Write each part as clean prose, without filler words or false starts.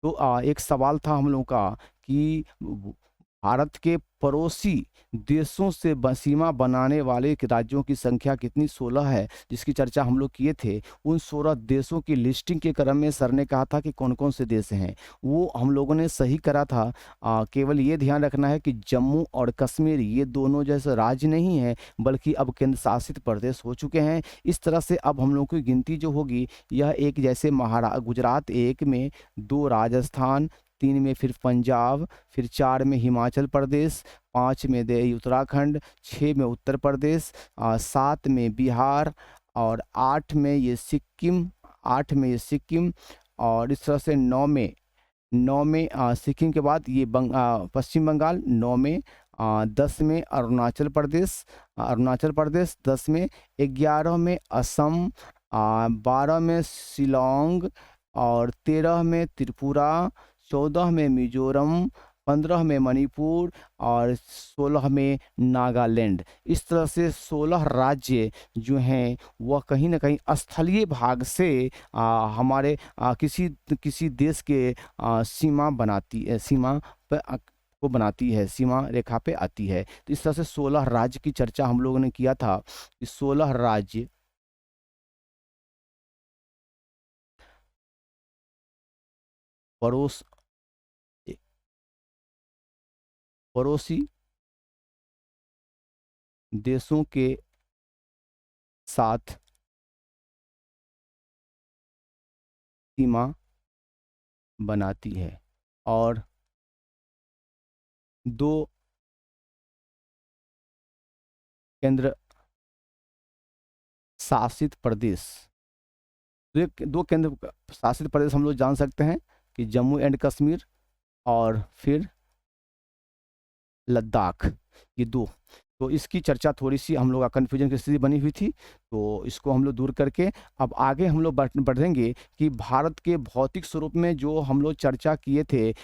तो एक सवाल था हम लोगों का कि भारत के पड़ोसी देशों से सीमा बनाने वाले राज्यों की संख्या कितनी 16 है, जिसकी चर्चा हम लोग किए थे। उन 16 देशों की लिस्टिंग के क्रम में सर ने कहा था कि कौन कौन से देश हैं, वो हम लोगों ने सही करा था। केवल ये ध्यान रखना है कि जम्मू और कश्मीर ये दोनों जैसे राज्य नहीं है, बल्कि अब केंद्र शासित प्रदेश हो चुके हैं। इस तरह से अब हम लोगों की गिनती जो होगी, यह एक जैसे गुजरात एक में, 2 राजस्थान, 3 में फिर पंजाब, फिर 4 में हिमाचल प्रदेश, 5 में उत्तराखंड, 6 में उत्तर प्रदेश, 7 में बिहार और 8 में ये सिक्किम, 8 में ये सिक्किम, और इस तरह से 9 में सिक्किम के बाद ये पश्चिम बंगाल, 9 में 10 में अरुणाचल प्रदेश 10 में, 11 में असम, 12 में शिलोंग, और 13 में त्रिपुरा, 14 में मिजोरम, 15 में मणिपुर और 16 में नागालैंड। इस तरह से 16 राज्य जो हैं वह कहीं न कहीं स्थलीय भाग से हमारे किसी किसी देश के सीमा पे को बनाती है, सीमा रेखा पे आती है। तो इस तरह से 16 राज्य की चर्चा हम लोगों ने किया था। कि 16 राज्य पड़ोस पड़ोसी देशों के साथ सीमा बनाती है, और 2 केंद्र शासित प्रदेश, 2 केंद्र शासित प्रदेश हम लोग जान सकते हैं कि जम्मू एंड कश्मीर और फिर लद्दाख, ये 2। तो इसकी चर्चा थोड़ी-सी हम लोग का कन्फ्यूजन की स्थिति बनी हुई थी, तो इसको हम लोग दूर करके अब आगे हम लोग बढ़ेंगे कि भारत के भौतिक स्वरूप में जो हम लोग चर्चा किए थे,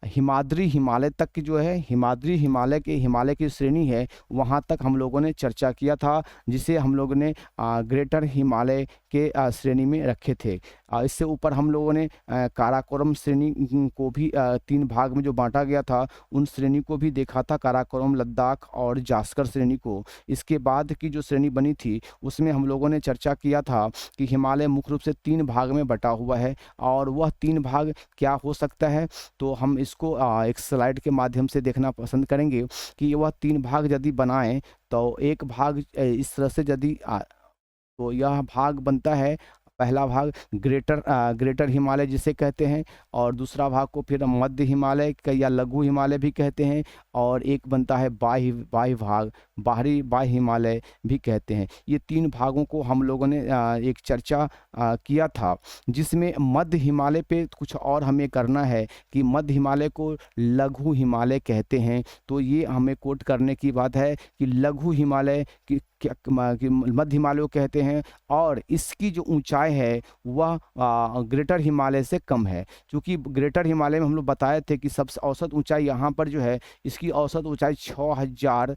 हिमाद्री हिमालय तक की जो है, हिमालय की श्रेणी है, वहाँ तक हम लोगों ने चर्चा किया था, जिसे हम लोगों ने ग्रेटर हिमालय के श्रेणी में रखे थे। इससे ऊपर हम लोगों ने काराकोरम श्रेणी को भी 3 भाग में जो बाँटा गया था, उन श्रेणी को भी देखा था, काराकोरम, लद्दाख और जास्कर श्रेणी को। इसके बाद की जो श्रेणी बनी थी, उसमें हम लोगों ने चर्चा किया था कि हिमालय मुख्य रूप से 3 भाग में बँटा हुआ है, और वह 3 भाग क्या हो सकता है, तो हम इसको एक स्लाइड के माध्यम से देखना पसंद करेंगे कि वह 3 भाग यदि बनाएँ, तो एक भाग इस तरह से यदि तो यह भाग बनता है, पहला भाग ग्रेटर हिमालय जिसे कहते हैं, और दूसरा भाग को फिर मध्य हिमालय या लघु हिमालय भी कहते हैं, और एक बनता है बाह्य भाग, बाह्य हिमालय भी कहते हैं। ये 3 भागों को हम लोगों ने एक चर्चा किया था, जिसमें मध्य हिमालय पे कुछ और हमें करना है कि मध्य हिमालय को लघु हिमालय कहते हैं। तो ये हमें कोट करने की बात है कि लघु हिमालय कि मध्य हिमालय को कहते हैं, और इसकी जो ऊंचाई है वह ग्रेटर हिमालय से कम है। क्योंकि ग्रेटर हिमालय में हम लोग बताए थे कि सबसे औसत ऊंचाई यहाँ पर जो है, इसकी औसत ऊंचाई 6000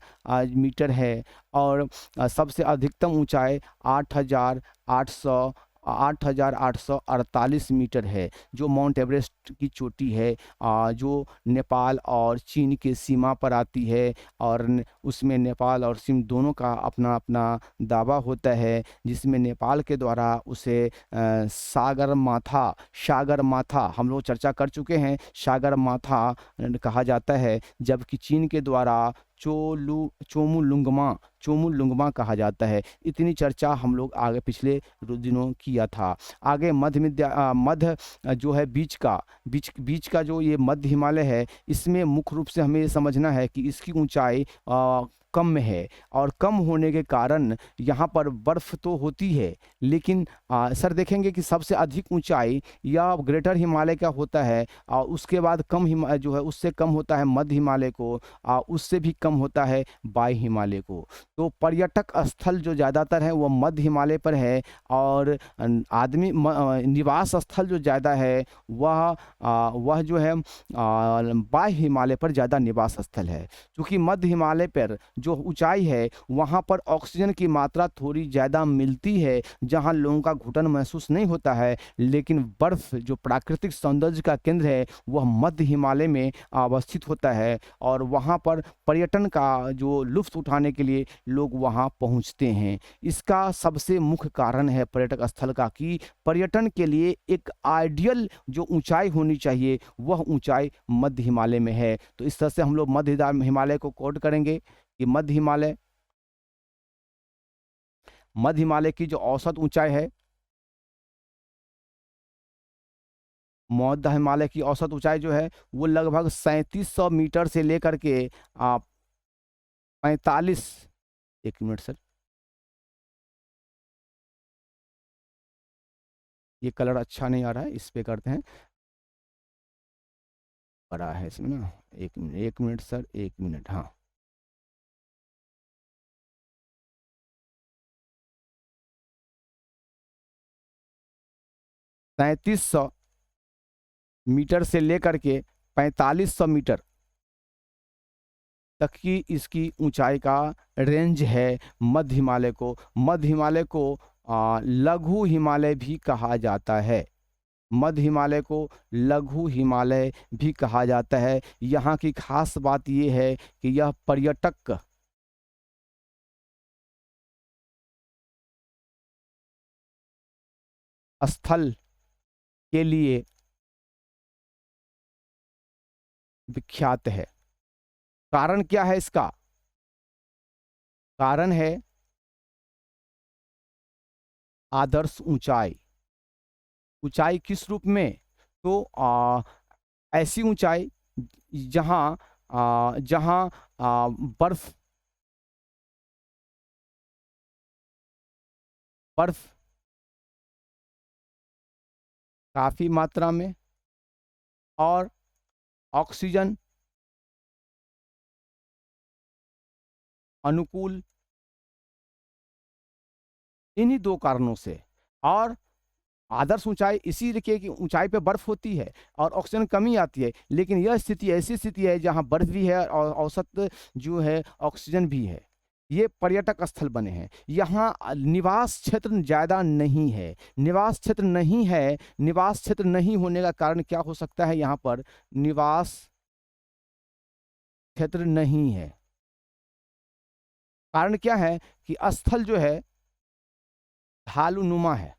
मीटर है, और सबसे अधिकतम ऊंचाई 8,848 मीटर है, जो माउंट एवरेस्ट की चोटी है, जो नेपाल और चीन की सीमा पर आती है, और उसमें नेपाल और चीन दोनों का अपना अपना दावा होता है, जिसमें नेपाल के द्वारा उसे सागर माथा हम लोग चर्चा कर चुके हैं, सागर माथा कहा जाता है, जबकि चीन के द्वारा चोमुलुंगमा कहा जाता है। इतनी चर्चा हम लोग आगे पिछले दिनों किया था। आगे मध्य जो है बीच का जो ये मध्य हिमालय है, इसमें मुख्य रूप से हमें ये समझना है कि इसकी ऊंचाई कम में है, और कम होने के कारण यहाँ पर बर्फ़ तो होती है, लेकिन सर देखेंगे कि सबसे अधिक ऊंचाई या ग्रेटर हिमालय का होता है, उसके बाद जो है उससे कम होता है मध्य हिमालय को, उससे भी कम होता है बाह्य हिमालय को। तो पर्यटक स्थल जो ज़्यादातर है वह मध्य हिमालय पर है, और निवास स्थल जो ज़्यादा है वह जो है बाह्य हिमालय पर ज़्यादा निवास स्थल है। क्योंकि मध्य हिमालय पर जो ऊंचाई है वहाँ पर ऑक्सीजन की मात्रा थोड़ी ज़्यादा मिलती है, जहाँ लोगों का घुटन महसूस नहीं होता है। लेकिन बर्फ़ जो प्राकृतिक सौंदर्य का केंद्र है वह मध्य हिमालय में अवस्थित होता है, और वहाँ पर पर्यटन का जो लुत्फ़ उठाने के लिए लोग वहाँ पहुँचते हैं। इसका सबसे मुख्य कारण है पर्यटक स्थल का कि पर्यटन के लिए एक आइडियल जो ऊंचाई होनी चाहिए वह ऊंचाई मध्य हिमालय में है। तो इस तरह से हम लोग हिमालय को कोट करेंगे कि मध्य हिमालय की जो औसत ऊंचाई है, मध्य हिमालय की औसत ऊंचाई जो है वो लगभग 3700 मीटर से लेकर के 45। एक मिनट सर, ये कलर अच्छा नहीं आ रहा है, इस पे करते हैं। बड़ा है इसमें ना, एक मिनट सर, एक मिनट, हाँ। 3700 मीटर से लेकर के 4500 मीटर तक की इसकी ऊंचाई का रेंज है। मध्य हिमालय को लघु हिमालय भी कहा जाता है। मध्य हिमालय को लघु हिमालय भी कहा जाता है। यहाँ की खास बात यह है कि यह पर्यटक स्थल के लिए विख्यात है। कारण क्या है इसका? कारण है आदर्श ऊंचाई। ऊंचाई किस रूप में? तो ऐसी ऊंचाई जहाँ जहाँ बर्फ बर्फ काफी मात्रा में और ऑक्सीजन अनुकूल, इन्हीं दो कारणों से। और आदर्श ऊंचाई इसी तरीके की ऊंचाई पे बर्फ होती है और ऑक्सीजन कमी आती है, लेकिन यह स्थिति ऐसी स्थिति है जहां बर्फ भी है और औसत जो है ऑक्सीजन भी है। ये पर्यटक स्थल बने हैं। यहाँ निवास क्षेत्र ज़्यादा नहीं है। निवास क्षेत्र नहीं है। निवास क्षेत्र नहीं होने का कारण क्या हो सकता है? यहाँ पर निवास क्षेत्र नहीं है। कारण क्या है कि स्थल जो है ढालू नुमा है।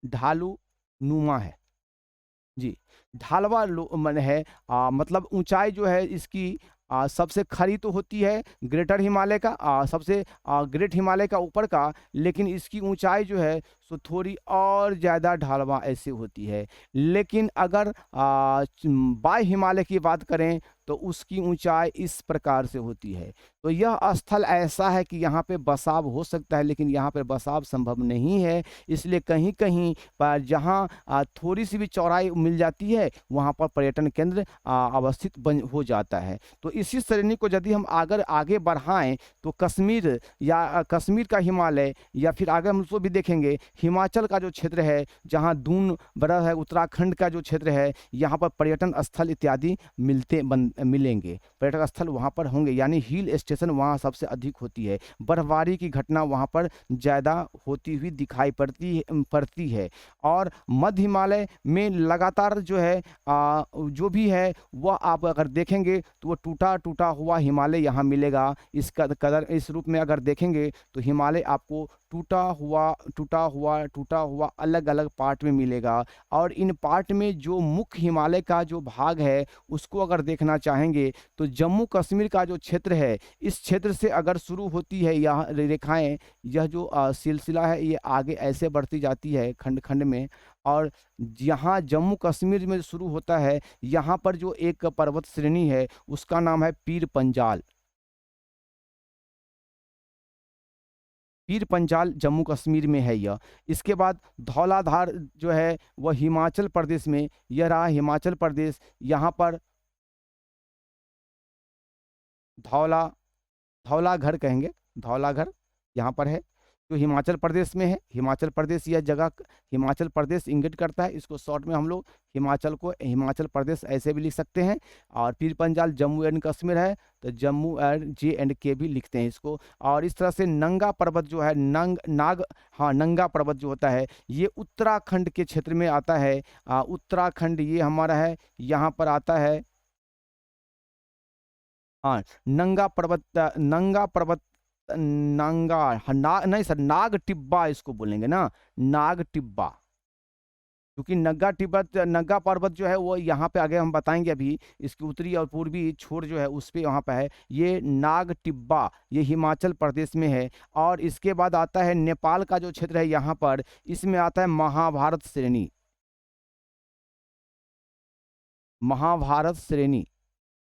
ढालू नुमा है जी। मन है, मतलब ऊंचाई जो है इसकी सबसे खड़ी तो होती है ग्रेटर हिमालय का, सबसे ग्रेट हिमालय का ऊपर का, लेकिन इसकी ऊंचाई जो है सो थोड़ी और ज़्यादा ढालवा ऐसे होती है। लेकिन अगर बाय हिमालय की बात करें तो उसकी ऊंचाई इस प्रकार से होती है। तो यह स्थल ऐसा है कि यहाँ पे बसाव हो सकता है, लेकिन यहाँ पे बसाव संभव नहीं है। इसलिए कहीं कहीं पर जहाँ थोड़ी सी भी चौड़ाई मिल जाती है वहाँ पर पर्यटन केंद्र अवस्थित बन हो जाता है। तो इसी श्रेणी को यदि हम अगर आगे बढ़ाएं तो कश्मीर या कश्मीर का हिमालय, या फिर आगे हम उसको भी देखेंगे हिमाचल का जो क्षेत्र है जहाँ दून बर्फ है, उत्तराखंड का जो क्षेत्र है, यहाँ पर पर्यटन स्थल इत्यादि मिलेंगे। पर्यटक स्थल वहाँ पर होंगे, यानी हिल स्टेशन वहाँ सबसे अधिक होती है। बर्फबारी की घटना वहाँ पर ज़्यादा होती हुई दिखाई पड़ती है। और मध्य हिमालय में लगातार जो है जो भी है वह आप अगर देखेंगे तो वो टूटा टूटा हुआ हिमालय यहाँ मिलेगा। इसका कदर इस रूप में अगर देखेंगे तो हिमालय आपको टूटा हुआ अलग अलग पार्ट में मिलेगा। और इन पार्ट में जो मुख्य हिमालय का जो भाग है उसको अगर देखना चाहेंगे तो जम्मू कश्मीर का जो क्षेत्र है, इस क्षेत्र से अगर शुरू होती है यह रेखाएं, यह जो सिलसिला है ये आगे ऐसे बढ़ती जाती है खंड खंड में। और यहाँ जम्मू कश्मीर में शुरू होता है, यहाँ पर जो एक पर्वत श्रेणी है उसका नाम है पीर पंजाल। पीर पंजाल जम्मू कश्मीर में है यह। इसके बाद धौलाधार जो है वह हिमाचल प्रदेश में, यह रहा हिमाचल प्रदेश। यहाँ पर धौला धौलाघर कहेंगे, धौलाघर यहाँ पर है। जो हिमाचल प्रदेश में है। हिमाचल प्रदेश यह जगह हिमाचल प्रदेश इंगित करता है। इसको शॉर्ट में हम लोग हिमाचल को हिमाचल प्रदेश ऐसे भी लिख सकते हैं। और पीर पंजाल जम्मू एंड कश्मीर है, तो जम्मू एंड JNK भी लिखते हैं इसको। और इस तरह से नंगा पर्वत जो है, हाँ, नंगा पर्वत जो होता है ये उत्तराखंड के क्षेत्र में आता है। उत्तराखंड ये हमारा है, यहाँ पर आता है। हाँ, नंगा पर्वत, नंगा, हाँ, नहीं सर, नाग टिब्बा इसको बोलेंगे ना, नाग टिब्बा। क्योंकि नग्गा पर्वत जो है वो यहाँ पे आगे हम बताएंगे अभी, इसकी उत्तरी और पूर्वी छोर जो है उस पे यहाँ पे है ये नाग टिब्बा, ये हिमाचल प्रदेश में है। और इसके बाद आता है नेपाल का जो क्षेत्र है यहाँ पर, इसमें आता है महाभारत श्रेणी। महाभारत श्रेणी।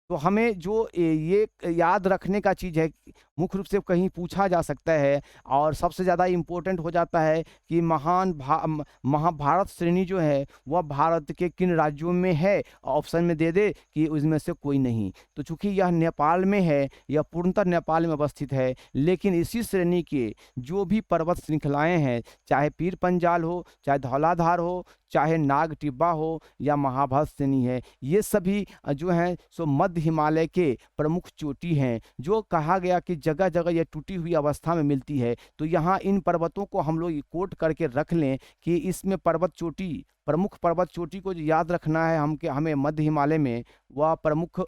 तो हमें जो ये याद रखने का चीज़ है, मुख्य रूप से कहीं पूछा जा सकता है और सबसे ज़्यादा इम्पोर्टेंट हो जाता है कि महाभारत श्रेणी जो है वह भारत के किन राज्यों में है, ऑप्शन में दे दे कि उसमें से कोई नहीं। तो चूंकि यह नेपाल में है, यह पूर्णतः नेपाल में अवस्थित है, लेकिन इसी श्रेणी के जो भी पर्वत श्रृंखलाएं हैं, चाहे पीर पंजाल हो, चाहे धौलाधार हो, चाहे नाग टिब्बा हो या महाभारत श्रेणी है, ये सभी जो हैं सो मध्य हिमालय के प्रमुख चोटी हैं, जो कहा गया कि जगह जगह ये टूटी हुई अवस्था में मिलती है। तो यहाँ इन पर्वतों को हम लोग कोट करके रख लें कि इसमें पर्वत चोटी, प्रमुख पर्वत चोटी को जो याद रखना है हमें मध्य हिमालय में, वह प्रमुख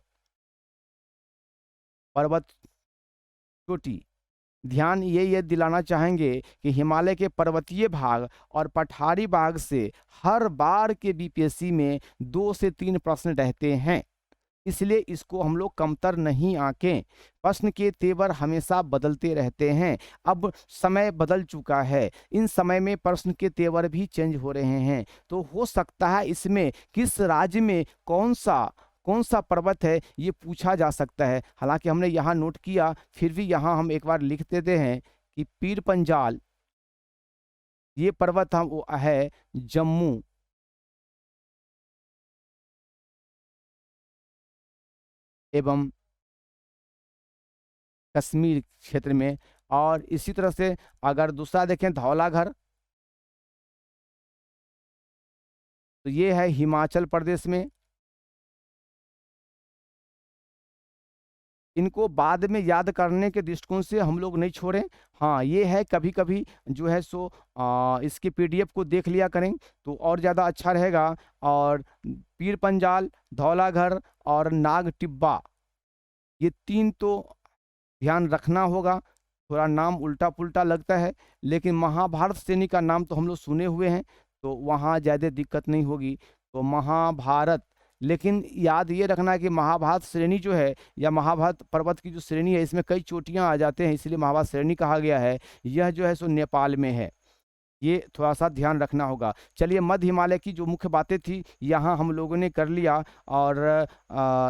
पर्वत चोटी। ध्यान ये दिलाना चाहेंगे कि हिमालय के पर्वतीय भाग और पठारी भाग से हर बार के BPSC में 2 से 3 प्रश्न रहते हैं, इसलिए इसको हम लोग कमतर नहीं आंकें। प्रश्न के तेवर हमेशा बदलते रहते हैं। अब समय बदल चुका है, इन समय में प्रश्न के तेवर भी चेंज हो रहे हैं। तो हो सकता है इसमें किस राज्य में कौन सा पर्वत है ये पूछा जा सकता है। हालांकि हमने यहाँ नोट किया, फिर भी यहाँ हम एक बार लिख देते हैं कि पीर पंजाल ये पर्वत हम वो है जम्मू एवं कश्मीर क्षेत्र में। और इसी तरह से अगर दूसरा देखें धौलाघर, तो ये है हिमाचल प्रदेश में। इनको बाद में याद करने के दृष्टिकोण से हम लोग नहीं छोड़ें। हाँ, ये है कभी कभी जो है सो इसके PDF को देख लिया करें तो और ज़्यादा अच्छा रहेगा। और पीर पंजाल, धौलाघर और नाग टिब्बा, ये 3 तो ध्यान रखना होगा। थोड़ा नाम उल्टा पुल्टा लगता है, लेकिन महाभारत श्रेणी का नाम तो हम लोग सुने हुए हैं, तो वहाँ ज़्यादा दिक्कत नहीं होगी। तो महाभारत, लेकिन याद ये रखना है कि महाभारत श्रेणी जो है या महाभारत पर्वत की जो श्रेणी है, इसमें कई चोटियाँ आ जाते हैं, इसलिए महाभारत श्रेणी कहा गया है। यह जो है सो नेपाल में है, ये थोड़ा सा ध्यान रखना होगा। चलिए, मध्य हिमालय की जो मुख्य बातें थी यहाँ हम लोगों ने कर लिया। और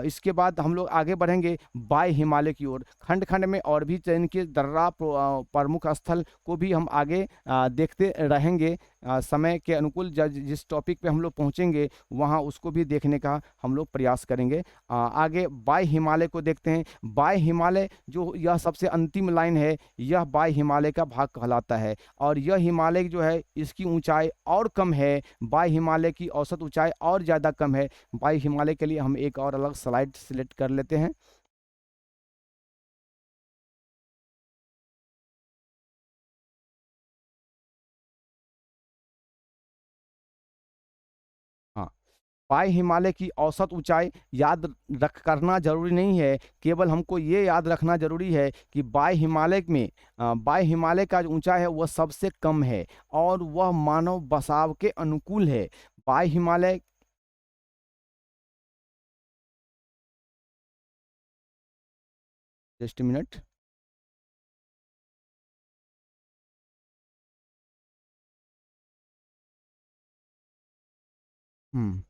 इसके बाद हम लोग आगे बढ़ेंगे बाय हिमालय की ओर। खंड खंड में और भी इनके दर्रा प्रमुख स्थल को भी हम आगे देखते रहेंगे। समय के अनुकूल जिस टॉपिक पे हम लोग पहुँचेंगे वहाँ उसको भी देखने का हम लोग प्रयास करेंगे। आगे बाय हिमालय को देखते हैं। बाय हिमालय जो यह सबसे अंतिम लाइन है, यह बाय हिमालय का भाग कहलाता है। और यह हिमालय जो है इसकी ऊंचाई और कम है, बाय हिमालय की औसत ऊंचाई और ज़्यादा कम है। बाय हिमालय के लिए हम एक और अलग स्लाइड सिलेक्ट कर लेते हैं। हाँ, बाय हिमालय की औसत ऊंचाई याद रख करना जरूरी नहीं है, केवल हमको ये याद रखना जरूरी है कि बाय हिमालय में बाय हिमालय का जो ऊंचाई है वह सबसे कम है और वह मानव बसाव के अनुकूल है। बाय हिमालय, जस्ट मिनट। हम्म,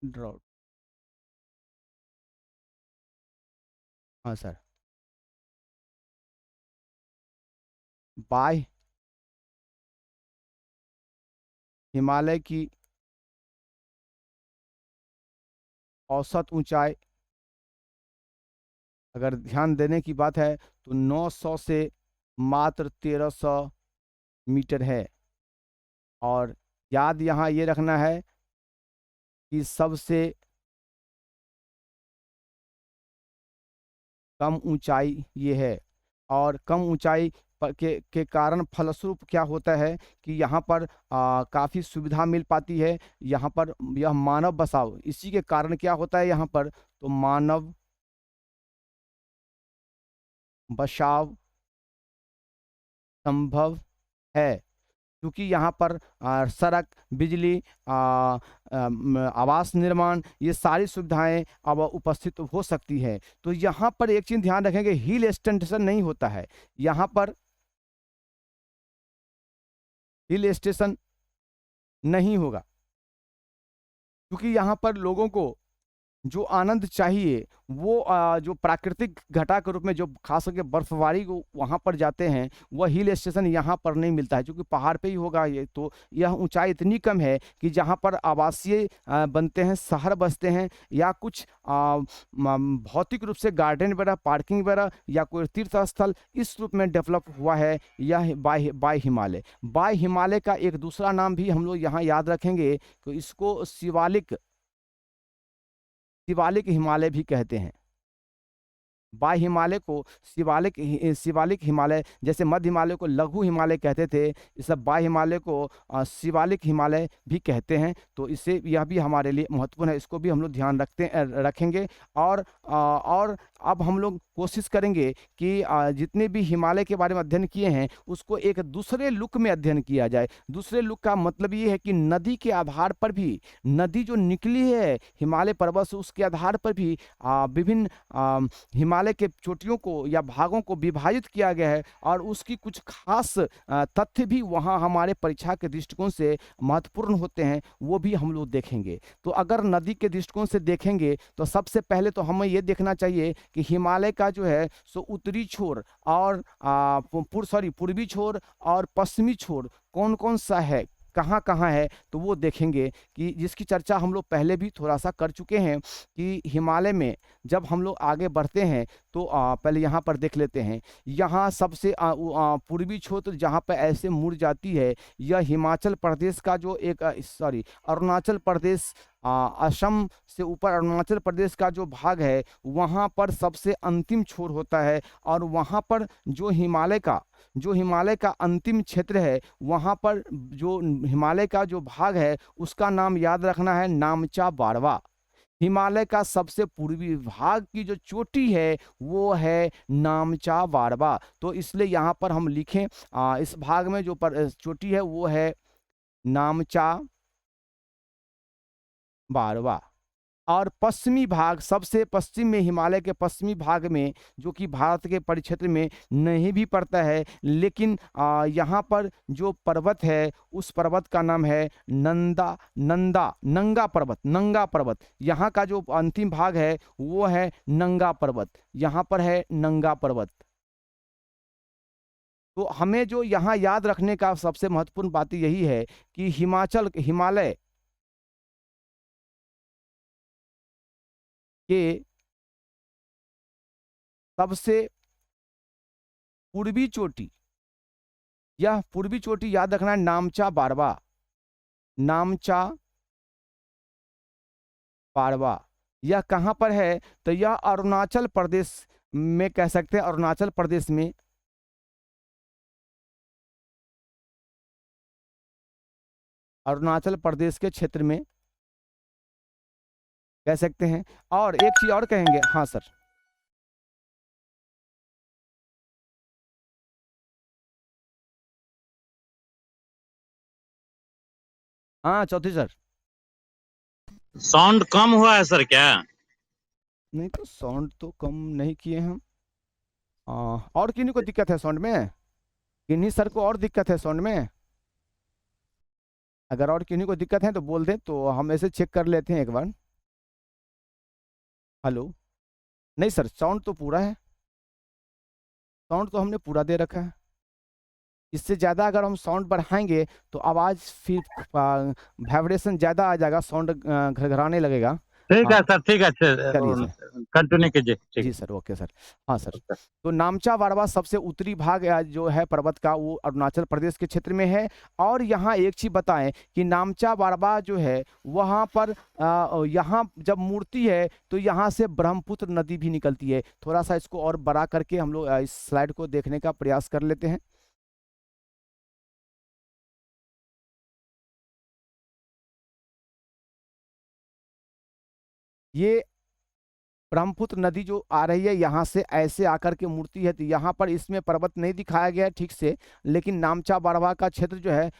ड्रॉट, हाँ सर। बाय हिमालय की औसत ऊंचाई अगर ध्यान देने की बात है तो 900 से मात्र 1300 मीटर है। और याद यहाँ ये रखना है कि सबसे कम ऊंचाई ये है। और कम ऊंचाई के कारण फलस्वरूप क्या होता है कि यहाँ पर काफ़ी सुविधा मिल पाती है। यहाँ पर यह मानव बसाव, इसी के कारण क्या होता है यहाँ पर, तो मानव बसाव संभव है, क्योंकि यहाँ पर सड़क, बिजली, आवास निर्माण, ये सारी सुविधाएं अब उपस्थित हो सकती है। तो यहाँ पर एक चीज ध्यान रखेंगे, हिल स्टेशन नहीं होता है यहाँ पर, हिल स्टेशन नहीं होगा, क्योंकि यहाँ पर लोगों को जो आनंद चाहिए वो जो प्राकृतिक घटा के रूप में जो खास करके बर्फबारी को वहाँ पर जाते हैं, वह हिल स्टेशन यहाँ पर नहीं मिलता है, क्योंकि पहाड़ पे ही होगा ये। तो यह ऊंचाई इतनी कम है कि जहाँ पर आवासीय बनते हैं, शहर बसते हैं, या कुछ भौतिक रूप से गार्डन वगैरह, पार्किंग वगैरह, या कोई तीर्थ स्थल इस रूप में डेवलप हुआ है यह बाय हिमालय। बाय हिमालय का एक दूसरा नाम भी हम लोग यहाँ याद रखेंगे, तो इसको शिवालिक हिमालय भी कहते हैं। बाह्य हिमालय को शिवालिक हिमालय, जैसे मध्य हिमालय को लघु हिमालय कहते थे, इस सब बाह्य हिमालय को शिवालिक हिमालय भी कहते हैं। तो इससे यह भी हमारे लिए महत्वपूर्ण है, इसको भी हम लोग ध्यान रखेंगे। और अब हम लोग कोशिश करेंगे कि जितने भी हिमालय के बारे में अध्ययन किए हैं उसको एक दूसरे लुक में अध्ययन किया जाए। दूसरे लुक का मतलब ये है कि नदी के आधार पर भी, नदी जो निकली है हिमालय पर्वत से, उसके आधार पर भी विभिन्न हिमालय के चोटियों को या भागों को विभाजित किया गया है, और उसकी कुछ खास तथ्य भी वहाँ हमारे परीक्षा के दृष्टिकोण से महत्वपूर्ण होते हैं, वो भी हम लोग देखेंगे। तो अगर नदी के दृष्टिकोण से देखेंगे तो सबसे पहले तो हमें ये देखना चाहिए कि हिमालय का जो है सो उत्तरी छोर और पूर्वी छोर और पश्चिमी छोर कौन कौन सा है, कहाँ कहाँ है, तो वो देखेंगे, कि जिसकी चर्चा हम लोग पहले भी थोड़ा सा कर चुके हैं कि हिमालय में जब हम लोग आगे बढ़ते हैं तो पहले यहाँ पर देख लेते हैं। यहाँ सबसे पूर्वी छोर जहाँ पर ऐसे मुड़ जाती है, यह हिमाचल प्रदेश का जो एक अरुणाचल प्रदेश, असम से ऊपर अरुणाचल प्रदेश का जो भाग है वहाँ पर सबसे अंतिम छोर होता है। और वहाँ पर जो हिमालय का अंतिम क्षेत्र है, वहाँ पर जो हिमालय का जो भाग है उसका नाम याद रखना है, नामचा बारवा। हिमालय का सबसे पूर्वी भाग की जो चोटी है वो है नामचा बारवा। तो इसलिए यहाँ पर हम लिखें, इस भाग में जो चोटी है वो है नामचा बारवा। और पश्चिमी भाग, सबसे पश्चिम में, हिमालय के पश्चिमी भाग में, जो कि भारत के परिक्षेत्र में नहीं भी पड़ता है, लेकिन यहाँ पर जो पर्वत है उस पर्वत का नाम है नंगा पर्वत। यहाँ का जो अंतिम भाग है वो है नंगा पर्वत, यहाँ पर है नंगा पर्वत। तो हमें जो यहाँ याद रखने का सबसे महत्वपूर्ण बात यही है कि हिमालय के सबसे पूर्वी चोटी, यह पूर्वी चोटी याद रखना है, नामचा बारवा। यह कहाँ पर है, तो यह अरुणाचल प्रदेश में कह सकते हैं, अरुणाचल प्रदेश में, अरुणाचल प्रदेश के क्षेत्र में कह सकते हैं। और एक चीज और कहेंगे, हाँ सर। हाँ चौधरी सर। साउंड कम हुआ है सर क्या? नहीं तो साउंड तो कम नहीं किए हम। और किन्हीं को दिक्कत है साउंड में? किन्हीं सर को और दिक्कत है साउंड में? अगर और किन्हीं को दिक्कत है तो बोल दें, तो हम ऐसे चेक कर लेते हैं एक बार। हेलो? नहीं सर, साउंड तो पूरा है, साउंड तो हमने पूरा दे रखा है। इससे ज़्यादा अगर हम साउंड बढ़ाएंगे तो आवाज़ फिर वाइब्रेशन ज़्यादा आ जाएगा, साउंड घरघराने लगेगा। ठीक है हाँ सर, ठीक है, चलिए सर। कंटिन्यू कीजिए, ठीक जी है। Sir, okay sir. हाँ सर। ओके। तो नामचा बारवा सबसे उत्तरी भाग जो है पर्वत का, वो अरुणाचल प्रदेश के क्षेत्र में है। और यहाँ एक चीज बताएं कि नामचा बारवा जो है वहाँ पर यहाँ जब मूर्ति है तो यहाँ से ब्रह्मपुत्र नदी भी निकलती है। थोड़ा सा इसको और बड़ा करके हम लोग इस स्लाइड को देखने का प्रयास कर लेते हैं। ये ब्रह्मपुत्र नदी जो आ रही है यहाँ से ऐसे आकर के मूर्ति है, तो यहाँ पर इसमें पर्वत नहीं दिखाया गया है ठीक से, लेकिन नामचा बारवा का क्षेत्र जो है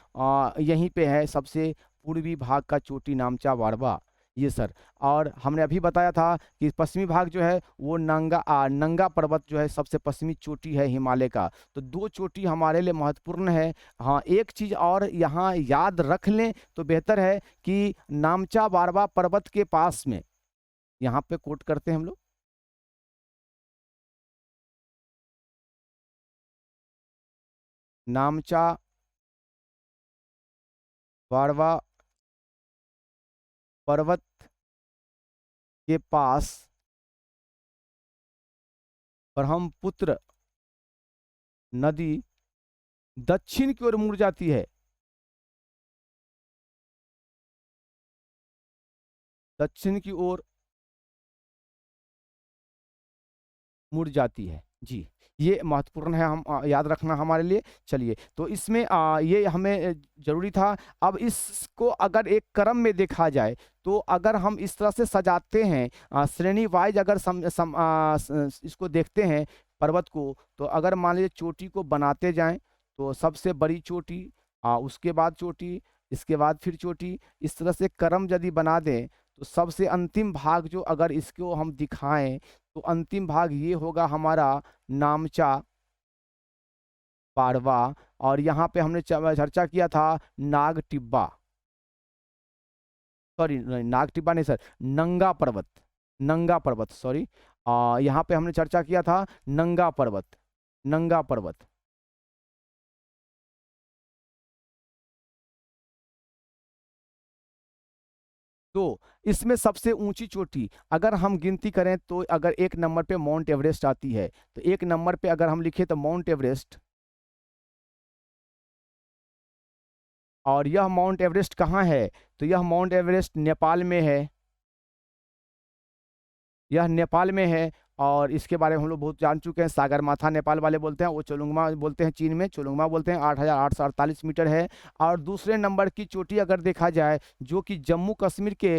यहीं पे है, सबसे पूर्वी भाग का चोटी नामचा बारवा। ये सर। और हमने अभी बताया था कि पश्चिमी भाग जो है वो नंगा पर्वत जो है सबसे पश्चिमी चोटी है हिमालय का। तो दो चोटी हमारे लिए महत्वपूर्ण है। हाँ, एक चीज और यहाँ याद रख लें तो बेहतर है कि नामचा बारवा पर्वत के पास में, यहाँ पे कोट करते हैं हम लोग, नामचा बारवा पर्वत के पास ब्रह्मपुत्र नदी दक्षिण की ओर मुड़ जाती है। दक्षिण की ओर मुड़ जाती है जी। ये महत्वपूर्ण है, हम याद रखना हमारे लिए। चलिए, तो इसमें ये हमें जरूरी था। अब इसको अगर एक क्रम में देखा जाए तो अगर हम इस तरह से सजाते हैं, श्रेणी वाइज अगर इसको देखते हैं पर्वत को, तो अगर मान लीजिए चोटी को बनाते जाएं तो सबसे बड़ी चोटी, उसके बाद चोटी, इसके बाद फिर चोटी, इस तरह से क्रम यदि बना दें तो सबसे अंतिम भाग जो अगर इसको हम दिखाएं तो अंतिम भाग ये होगा हमारा नामचा पाड़वा। और यहाँ पे हमने चर्चा किया था नाग टिब्बा, सॉरी नाग टिब्बा नहीं सर, नंगा पर्वत, नंगा पर्वत सॉरी। यहाँ पे हमने चर्चा किया था नंगा पर्वत, नंगा पर्वत। तो इसमें सबसे ऊंची चोटी अगर हम गिनती करें तो अगर एक नंबर पे माउंट एवरेस्ट आती है, तो एक नंबर पे अगर हम लिखे तो माउंट एवरेस्ट। और यह माउंट एवरेस्ट कहाँ है? तो यह माउंट एवरेस्ट नेपाल में है, यह नेपाल में है। और इसके बारे में हम लोग बहुत जान चुके हैं, सागरमाथा नेपाल वाले बोलते हैं, वो चोलुंगमा बोलते हैं, चीन में चोलुंगमा बोलते हैं, 8,848 मीटर है। और दूसरे नंबर की चोटी अगर देखा जाए जो कि जम्मू कश्मीर के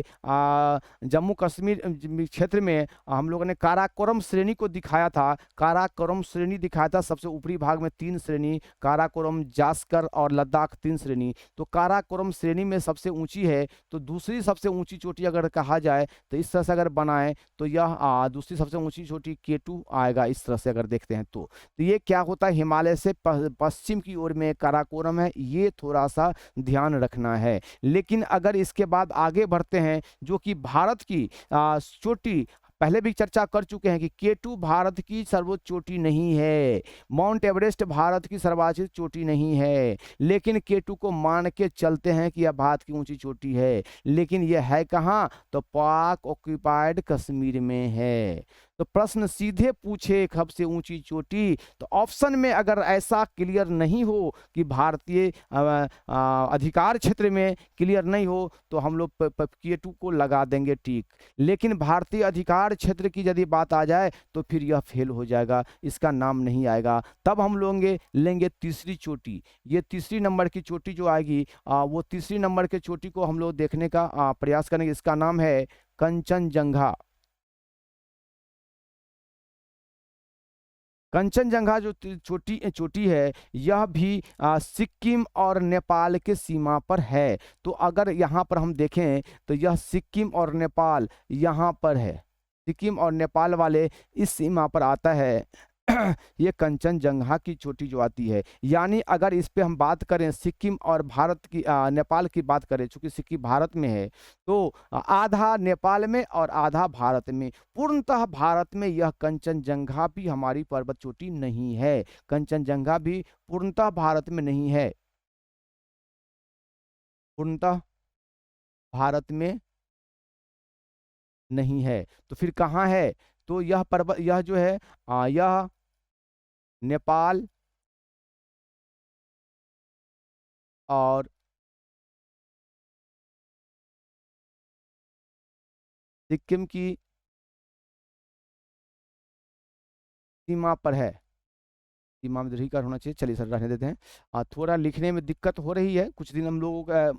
जम्मू कश्मीर क्षेत्र में हम लोगों ने काराकोरम श्रेणी को दिखाया था, काराकोरम श्रेणी दिखाया था, सबसे ऊपरी भाग में 3 श्रेणी, काराकोरम, जास्कर और लद्दाख 3 श्रेणी। तो काराकोरम श्रेणी में सबसे ऊंची है। तो दूसरी सबसे ऊंची चोटी अगर कहा जाए तो इस तरह से अगर बनाएं तो यह दूसरी सबसे ऊंची चोटी K2 आएगा, इस तरह से अगर देखते हैं तो ये क्या होता है, हिमालय से पश्चिम की ओर में काराकोरम है, ये थोड़ा सा ध्यान रखना है। लेकिन अगर इसके बाद आगे बढ़ते हैं जो कि भारत की चोटी, पहले भी चर्चा कर चुके हैं कि K2 भारत की सर्वोच्च चोटी नहीं है, माउंट एवरेस्ट भारत की सर्वोच्च चोटी नहीं है, लेकिन K2 को मान के चलते हैं कि यह भारत की ऊंची चोटी है। लेकिन यह है कहाँ? तो पाक ऑक्यूपाइड कश्मीर में है। तो प्रश्न सीधे पूछे सबसे ऊंची चोटी, तो ऑप्शन में अगर ऐसा क्लियर नहीं हो कि भारतीय अधिकार क्षेत्र में क्लियर नहीं हो तो हम लोग K2 को लगा देंगे ठीक। लेकिन भारतीय अधिकार क्षेत्र की यदि बात आ जाए तो फिर यह फेल हो जाएगा, इसका नाम नहीं आएगा। तब हम लेंगे तीसरी चोटी। ये तीसरी नंबर की चोटी जो आएगी वो तीसरी नंबर के चोटी को हम लोग देखने का प्रयास करेंगे। इसका नाम है कंचनजंगा। कंचनजंगा जो चोटी चोटी है यह भी सिक्किम और नेपाल के सीमा पर है। तो अगर यहाँ पर हम देखें तो यह सिक्किम और नेपाल यहाँ पर है, सिक्किम और नेपाल वाले इस सीमा पर आता है ये कंचनजंगा की चोटी जो आती है। यानी अगर इस पे हम बात करें सिक्किम और भारत की नेपाल की बात करें, चूंकि सिक्किम भारत में है तो आधा नेपाल में और आधा भारत में, पूर्णतः भारत में यह कंचनजंगा भी हमारी पर्वत चोटी नहीं है, कंचनजंगा भी पूर्णतः भारत में नहीं है, पूर्णतः भारत में नहीं है। तो फिर कहाँ है? तो यह पर्वत, यह जो है यह नेपाल और सिक्किम की सीमा पर है। सीमा में दृढ़ीकरण होना चाहिए। चलिए सर, रहने देते हैं। थोड़ा लिखने में दिक्कत हो रही है, कुछ दिन हम लोगों का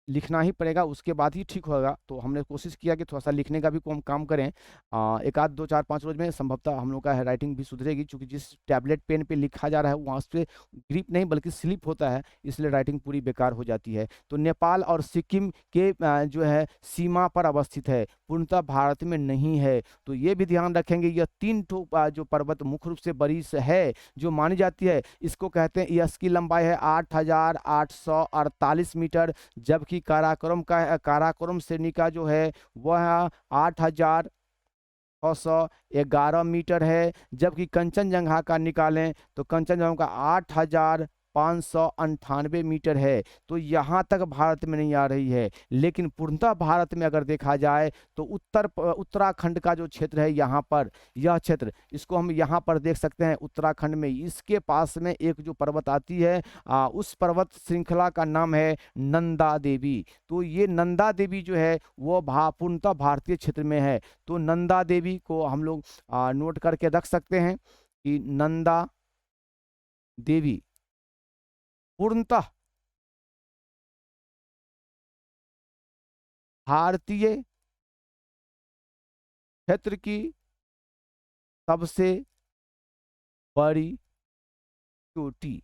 लिखना ही पड़ेगा, उसके बाद ही ठीक होगा। तो हमने कोशिश किया कि थोड़ा सा लिखने का भी हम काम करें। एक आध 2 4 5 रोज में संभवतः हम लोग का राइटिंग भी सुधरेगी, क्योंकि जिस टैबलेट पेन पे लिखा जा रहा है वहाँ से ग्रिप नहीं बल्कि स्लिप होता है, इसलिए राइटिंग पूरी बेकार हो जाती है। तो नेपाल और सिक्किम के जो है सीमा पर अवस्थित है, पूर्णतः भारत में नहीं है। तो ये भी ध्यान रखेंगे, यह 3 जो पर्वत मुख्य रूप से बड़ी है जो मानी जाती है, इसको कहते हैं, इसकी लंबाई है 8,848 मीटर, जबकि काराकोरम श्रेणी का जो है वह 8,611 मीटर है। जबकि कंचनजंगा का निकालें तो कंचनजंगा का 8,598 मीटर है। तो यहाँ तक भारत में नहीं आ रही है। लेकिन पूर्णतः भारत में अगर देखा जाए तो उत्तराखंड का जो क्षेत्र है, यहाँ पर यह क्षेत्र, इसको हम यहाँ पर देख सकते हैं उत्तराखंड में। इसके पास में एक जो पर्वत आती है, उस पर्वत श्रृंखला का नाम है नंदा देवी। तो ये नंदा देवी जो है वो पूर्णतः भारतीय क्षेत्र में है। तो नंदा देवी को हम लोग नोट करके रख सकते हैं कि नंदा देवी पूर्णतः भारतीय क्षेत्र की सबसे बड़ी चोटी।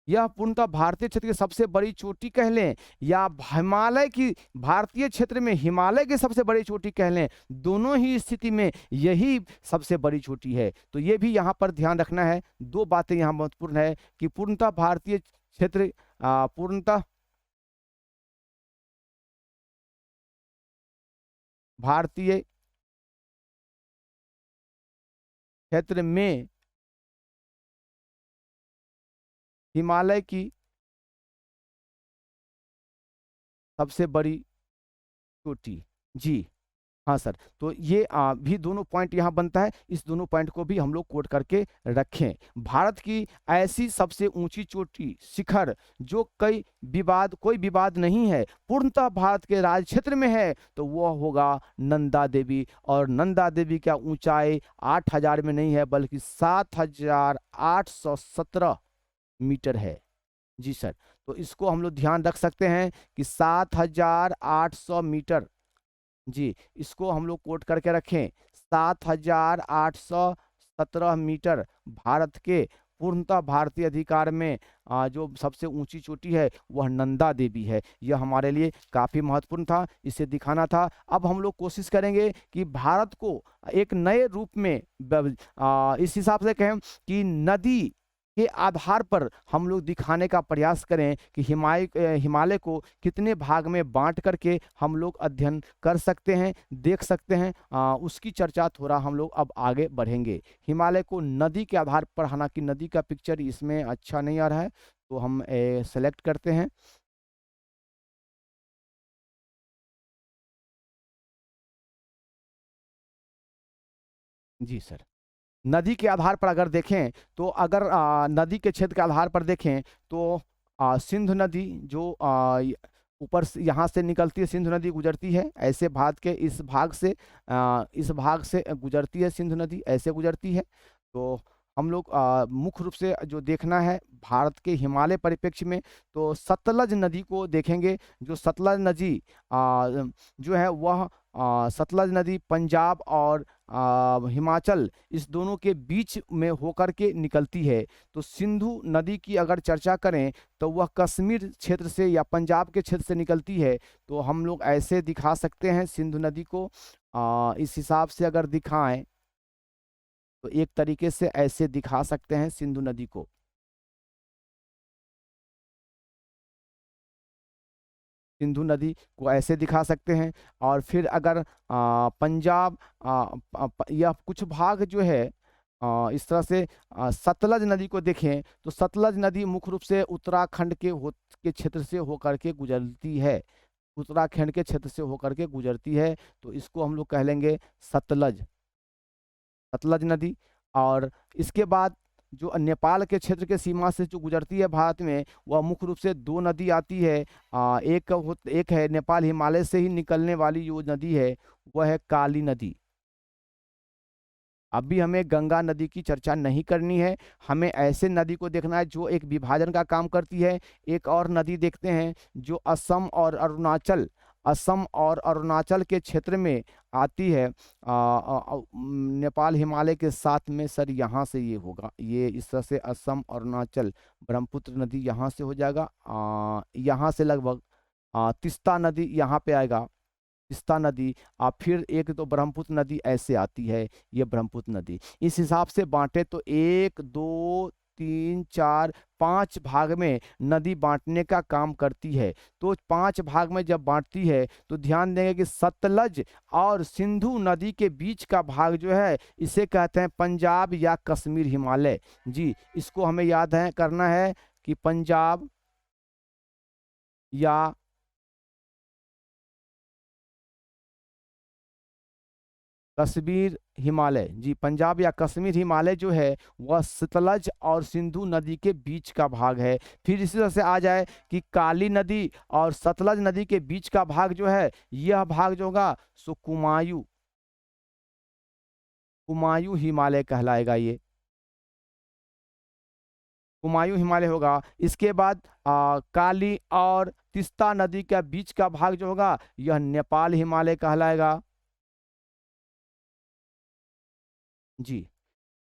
यह पूर्णतः भारतीय क्षेत्र की सबसे बड़ी चोटी कह लें, या हिमालय की, भारतीय क्षेत्र में हिमालय की सबसे बड़ी चोटी कह लें, दोनों ही स्थिति में यही सबसे बड़ी चोटी है। तो ये भी यहाँ पर ध्यान रखना है। 2 बातें यहाँ महत्वपूर्ण है कि पूर्णतः भारतीय क्षेत्र, पूर्णतः भारतीय क्षेत्र में हिमालय की सबसे बड़ी चोटी। जी हाँ सर। तो ये भी दोनों पॉइंट यहाँ बनता है, इस दोनों पॉइंट को भी हम लोग कोट करके रखें। भारत की ऐसी सबसे ऊंची चोटी शिखर जो कोई विवाद नहीं है, पूर्णतः भारत के राज्य क्षेत्र में है, तो वह होगा नंदा देवी। और नंदा देवी का ऊंचाई 8,000 में नहीं है बल्कि 7,817 मीटर है। जी सर। तो इसको हम लोग ध्यान रख सकते हैं कि 7,800 मीटर। जी, इसको हम लोग कोट करके रखें, 7,817 मीटर भारत के पूर्णतः भारतीय अधिकार में जो सबसे ऊंची चोटी है वह नंदा देवी है। यह हमारे लिए काफ़ी महत्वपूर्ण था, इसे दिखाना था। अब हम लोग कोशिश करेंगे कि भारत को एक नए रूप में इस हिसाब से कहें कि नदी के आधार पर हम लोग दिखाने का प्रयास करें कि हिमालय को कितने भाग में बांट करके हम लोग अध्ययन कर सकते हैं, देख सकते हैं। उसकी चर्चा थोड़ा हम लोग अब आगे बढ़ेंगे। हिमालय को नदी के आधार पर, हालांकि नदी का पिक्चर इसमें अच्छा नहीं आ रहा है, तो हम सेलेक्ट करते हैं। जी सर। नदी के आधार पर अगर देखें तो अगर नदी के क्षेत्र के आधार पर देखें तो सिंधु नदी जो ऊपर से यहाँ से निकलती है, सिंधु नदी गुजरती है ऐसे भाग के इस भाग से गुजरती है, सिंधु नदी ऐसे गुजरती है। तो हम लोग मुख्य रूप से जो देखना है भारत के हिमालय परिप्रेक्ष्य में, तो सतलज नदी को देखेंगे। जो सतलज नदी जो है वह सतलज नदी पंजाब और हिमाचल, इस दोनों के बीच में होकर के निकलती है। तो सिंधु नदी की अगर चर्चा करें तो वह कश्मीर क्षेत्र से या पंजाब के क्षेत्र से निकलती है। तो हम लोग ऐसे दिखा सकते हैं सिंधु नदी को। इस हिसाब से अगर दिखाएं तो एक तरीके से ऐसे दिखा सकते हैं सिंधु नदी को। सिंधु नदी को ऐसे दिखा सकते हैं। और फिर अगर पंजाब या कुछ भाग जो है इस तरह से सतलज नदी को देखें तो सतलज नदी मुख्य रूप से उत्तराखंड के क्षेत्र से होकर के गुजरती है। उत्तराखंड के क्षेत्र से होकर के गुजरती है, तो इसको हम लोग कह लेंगे सतलज, सतलज नदी। और इसके बाद जो नेपाल के क्षेत्र के सीमा से जो गुजरती है भारत में, वह मुख्य रूप से दो नदी आती है। एक है नेपाल हिमालय से ही निकलने वाली जो नदी है, वह है काली नदी। अभी हमें गंगा नदी की चर्चा नहीं करनी है, हमें ऐसे नदी को देखना है जो एक विभाजन का काम करती है। एक और नदी देखते हैं जो असम और अरुणाचल के क्षेत्र में आती है। नेपाल हिमालय के साथ में सर यहाँ से ये होगा, ये इस तरह से असम अरुणाचल ब्रह्मपुत्र नदी यहाँ से हो जाएगा। यहाँ से लगभग तीस्ता नदी यहाँ पे आएगा, तीस्ता नदी। फिर एक तो ब्रह्मपुत्र नदी ऐसे आती है, ये ब्रह्मपुत्र नदी। इस हिसाब से बांटे तो 1 2 3 4 5 भाग में नदी बांटने का काम करती है। तो 5 भाग में जब बांटती है तो ध्यान देंगे कि सतलज और सिंधु नदी के बीच का भाग जो है, इसे कहते हैं पंजाब या कश्मीर हिमालय। जी, इसको हमें याद है करना है कि पंजाब या कश्मीर हिमालय। जी, पंजाब या कश्मीर हिमालय जो है वह सतलज और सिंधु नदी के बीच का भाग है। फिर इसी तरह से आ जाए कि काली नदी और सतलज नदी के बीच का भाग जो है, यह भाग जो होगा सो कुमायूं हिमालय कहलाएगा। ये कुमायूं हिमालय होगा। इसके बाद काली और तीस्ता नदी के बीच का भाग जो होगा, यह नेपाल हिमालय कहलाएगा। जी,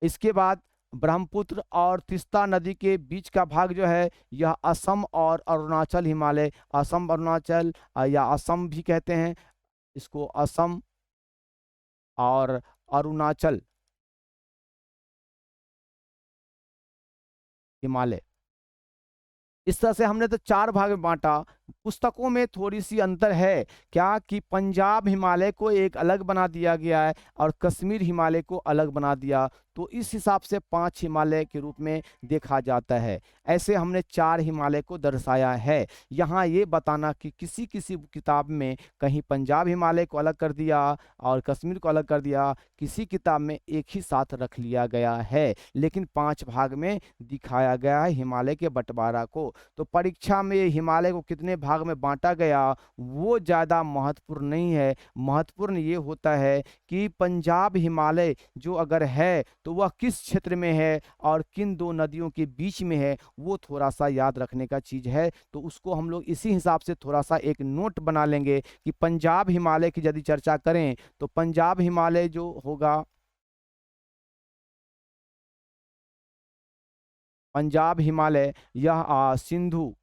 इसके बाद ब्रह्मपुत्र और तीस्ता नदी के बीच का भाग जो है, यह असम और अरुणाचल हिमालय, असम अरुणाचल या असम भी कहते हैं इसको, असम और अरुणाचल हिमालय। इस तरह से हमने तो 4 भाग में बांटा। पुस्तकों में थोड़ी सी अंतर है, क्या कि पंजाब हिमालय को एक अलग बना दिया गया है और कश्मीर हिमालय को अलग बना दिया, तो इस हिसाब से 5 हिमालय के रूप में देखा जाता है। ऐसे हमने 4 हिमालय को दर्शाया है। यहाँ ये बताना कि किसी किसी किताब में कहीं पंजाब हिमालय को अलग कर दिया और कश्मीर को अलग कर दिया, किसी किताब में एक ही साथ रख लिया गया है, लेकिन 5 भाग में दिखाया गया है हिमालय के बंटवारा को। तो परीक्षा में हिमालय को कितने भाग में बांटा गया वो ज़्यादा महत्वपूर्ण नहीं है। महत्वपूर्ण ये होता है कि पंजाब हिमालय जो अगर है तो वह किस क्षेत्र में है और किन दो नदियों के बीच में है, वो थोड़ा सा याद रखने का चीज़ है। तो उसको हम लोग इसी हिसाब से थोड़ा सा एक नोट बना लेंगे कि पंजाब हिमालय की यदि चर्चा करें तो पंजाब हिमालय जो होगा, पंजाब हिमालय यह सिंधु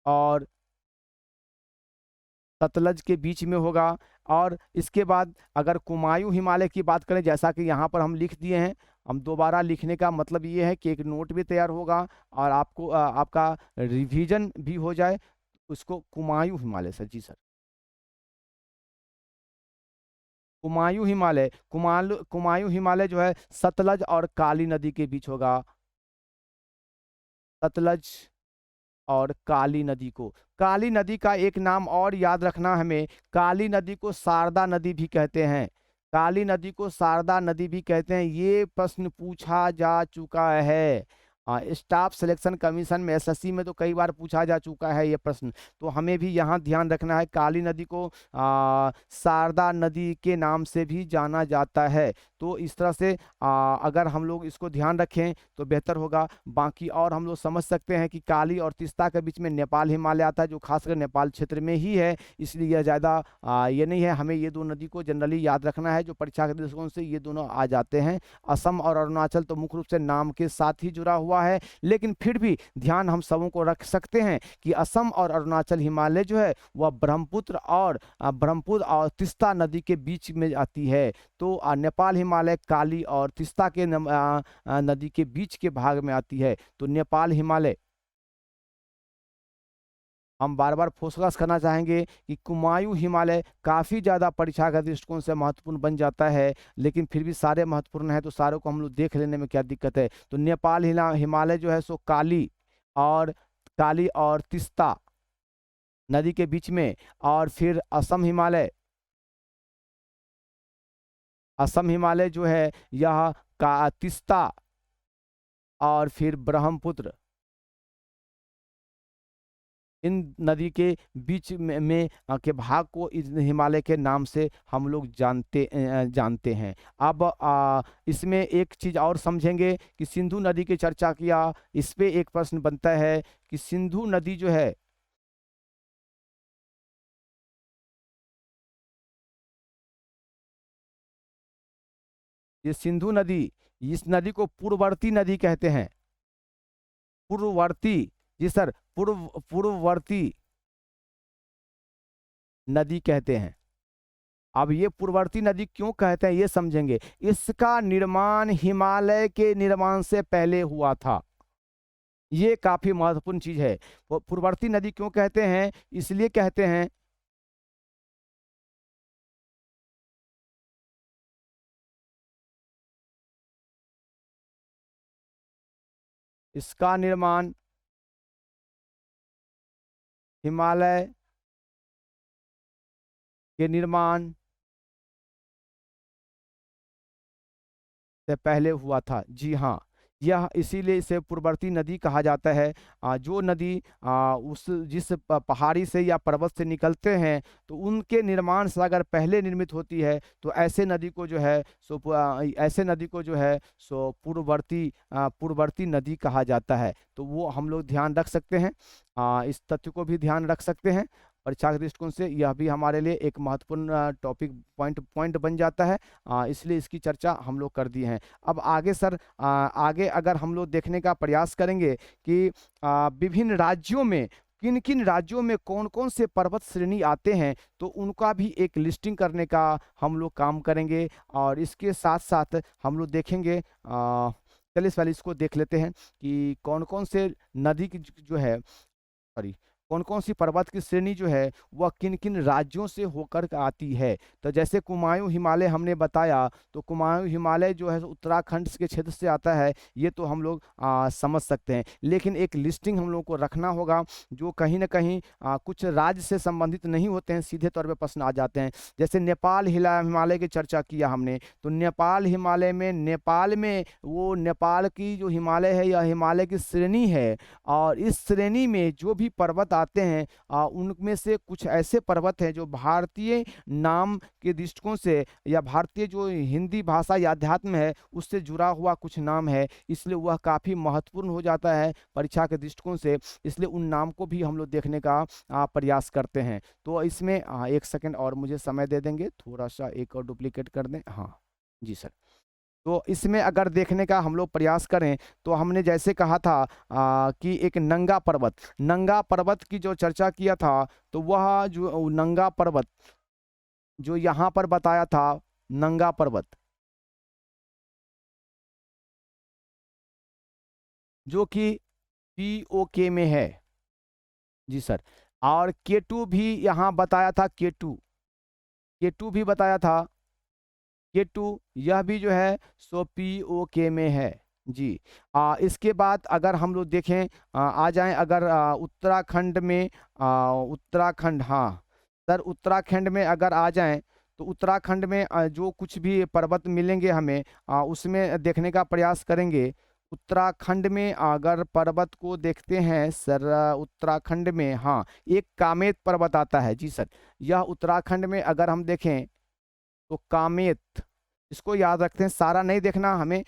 और सतलज के बीच में होगा। और इसके बाद अगर कुमायूं हिमालय की बात करें, जैसा कि यहाँ पर हम लिख दिए हैं, हम दोबारा लिखने का मतलब ये है कि एक नोट भी तैयार होगा और आपको आपका रिवीजन भी हो जाए। उसको कुमायूं हिमालय सर, जी सर, कुमायूं हिमालय जो है सतलज और काली नदी के बीच होगा। सतलज और काली नदी को, काली नदी का एक नाम और याद रखना हमें, काली नदी को शारदा नदी भी कहते हैं। काली नदी को शारदा नदी भी कहते हैं, ये प्रश्न पूछा जा चुका है। स्टाफ सिलेक्शन कमीशन में, एसएससी में तो कई बार पूछा जा चुका है ये प्रश्न। तो हमें भी यहाँ ध्यान रखना है, काली नदी को शारदा नदी के नाम से भी जाना जाता है। तो इस तरह से अगर हम लोग इसको ध्यान रखें तो बेहतर होगा। बाकी और हम लोग समझ सकते हैं कि काली और तीस्ता के बीच में नेपाल हिमालय आता है, जो खासकर नेपाल क्षेत्र में ही है, इसलिए यह ज़्यादा ये नहीं है। हमें ये दो नदी को जनरली याद रखना है, जो परीक्षा के दृष्टिकोण से ये दोनों आ जाते हैं। असम और अरुणाचल तो मुख्य रूप से नाम के साथ ही जुड़ा हुआ है, लेकिन फिर भी ध्यान हम सबों को रख सकते हैं कि असम और अरुणाचल हिमालय जो है वह ब्रह्मपुत्र और तीस्ता नदी के बीच में आती है। तो नेपाल हिमालय काली और तीस्ता के नदी के बीच के भाग में आती है। तो नेपाल हिमालय हम बार बार फोकस करना चाहेंगे कि कुमायूं हिमालय काफ़ी ज़्यादा परीक्षा का दृष्टिकोण से महत्वपूर्ण बन जाता है, लेकिन फिर भी सारे महत्वपूर्ण हैं, तो सारों को हम लोग देख लेने में क्या दिक्कत है। तो नेपाल हिमालय जो है सो काली और तीस्ता नदी के बीच में, और फिर असम हिमालय, असम हिमालय जो है यह का तीस्ता, और फिर ब्रह्मपुत्र, इन नदी के बीच के भाग को इस हिमालय के नाम से हम लोग जानते हैं। अब इसमें एक चीज और समझेंगे कि सिंधु नदी की चर्चा किया, इस पे एक प्रश्न बनता है कि सिंधु नदी जो है, ये सिंधु नदी, इस नदी को पूर्ववर्ती नदी कहते हैं। पूर्ववर्ती, जी सर, पूर्ववर्ती नदी कहते हैं। अब ये पूर्ववर्ती नदी क्यों कहते हैं ये समझेंगे। इसका निर्माण हिमालय के निर्माण से पहले हुआ था, ये काफी महत्वपूर्ण चीज है। वो पूर्ववर्ती नदी क्यों कहते हैं, इसलिए कहते हैं, इसका निर्माण हिमालय के निर्माण से पहले हुआ था। जी हाँ, यह इसीलिए इसे पूर्ववर्ती नदी कहा जाता है। जो नदी उस जिस पहाड़ी से या पर्वत से निकलते हैं, तो उनके निर्माण से अगर पहले निर्मित होती है तो ऐसे नदी को जो है ऐसे नदी को जो है सो पूर्ववर्ती नदी कहा जाता है। तो वो हम लोग ध्यान रख सकते हैं, इस तथ्य को भी ध्यान रख सकते हैं। परीक्षा के दृष्टिकोण से यह भी हमारे लिए एक महत्वपूर्ण टॉपिक पॉइंट बन जाता है, इसलिए इसकी चर्चा हम लोग कर दिए हैं। अब आगे सर, आगे अगर हम लोग देखने का प्रयास करेंगे कि विभिन्न राज्यों में किन किन राज्यों में कौन कौन से पर्वत श्रेणी आते हैं, तो उनका भी एक लिस्टिंग करने का हम लोग काम करेंगे। और इसके साथ साथ हम लोग देखेंगे, चलिए पहले इसको देख लेते हैं कि कौन कौन से नदी की जो है, सॉरी, कौन कौन सी पर्वत की श्रेणी जो है वह किन किन राज्यों से होकर के आती है। तो जैसे कुमायूं हिमालय हमने बताया, तो कुमायूं हिमालय जो है उत्तराखंड के क्षेत्र से आता है, ये तो हम लोग समझ सकते हैं। लेकिन एक लिस्टिंग हम लोग को रखना होगा, जो कहीं ना कहीं कुछ राज्य से संबंधित नहीं होते हैं, सीधे तौर पे प्रश्न आ जाते हैं। जैसे नेपाल हिमालय की चर्चा किया हमने, तो नेपाल हिमालय में, नेपाल में वो नेपाल की जो हिमालय है यह हिमालय की श्रेणी है, और इस श्रेणी में जो भी पर्वत आते हैं उनमें से कुछ ऐसे पर्वत हैं जो भारतीय नाम के दृष्टिकोण से, या भारतीय जो हिंदी भाषा या अध्यात्म है उससे जुड़ा हुआ कुछ नाम है, इसलिए वह काफ़ी महत्वपूर्ण हो जाता है परीक्षा के दृष्टिकोण से। इसलिए उन नाम को भी हम लोग देखने का प्रयास करते हैं। तो इसमें एक सेकंड और मुझे समय दे देंगे, थोड़ा सा एक और डुप्लीकेट कर दें। हाँ जी सर। तो इसमें अगर देखने का हम लोग प्रयास करें, तो हमने जैसे कहा था कि एक नंगा पर्वत की जो चर्चा किया था, तो वह जो नंगा पर्वत जो यहाँ पर बताया था, नंगा पर्वत जो कि पीओके में है, जी सर। और केटू भी यहाँ बताया था, केटू भी बताया था, केटू यह भी जो है सो पीओके में है जी। इसके बाद अगर हम लोग देखें, आ जाएं अगर उत्तराखंड में, उत्तराखंड, हाँ सर, उत्तराखंड में अगर आ जाएं, तो उत्तराखंड में जो कुछ भी पर्वत मिलेंगे हमें, उसमें देखने का प्रयास करेंगे। उत्तराखंड में अगर पर्वत को देखते हैं सर, उत्तराखंड में हाँ एक कामेत पर्वत आता है, जी सर। यह उत्तराखंड में अगर हम देखें तो कामेत, इसको याद रखते हैं, सारा नहीं देखना हमें,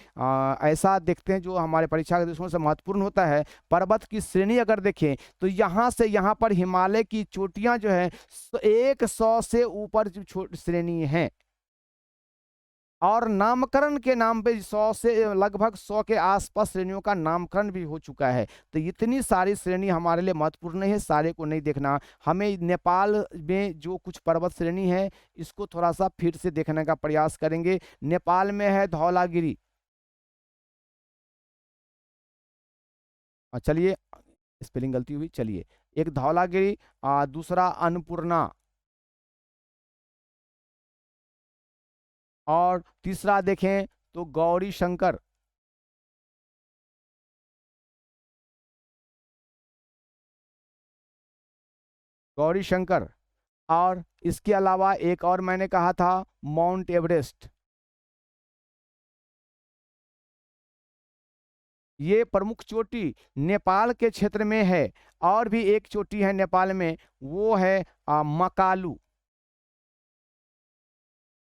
ऐसा देखते हैं जो हमारे परीक्षा के दृष्टिकोण से महत्वपूर्ण होता है। पर्वत की श्रेणी अगर देखें, तो यहाँ से यहाँ पर हिमालय की चोटियां जो है 100 से ऊपर श्रेणी हैं, और नामकरण के नाम पे 100 से लगभग 100 के आसपास श्रेणियों का नामकरण भी हो चुका है। तो इतनी सारी श्रेणी हमारे लिए महत्वपूर्ण नहीं है, सारे को नहीं देखना हमें। नेपाल में जो कुछ पर्वत श्रेणी है इसको थोड़ा सा फिर से देखने का प्रयास करेंगे। नेपाल में है धौलागिरी, चलिए स्पेलिंग गलती हुई, चलिए, एक धौलागिरी, दूसरा अन्नपूर्णा, और तीसरा देखें तो गौरी शंकर, गौरी शंकर। और इसके अलावा एक और मैंने कहा था माउंट एवरेस्ट। ये प्रमुख चोटी नेपाल के क्षेत्र में है। और भी एक चोटी है नेपाल में, वो है मकालू।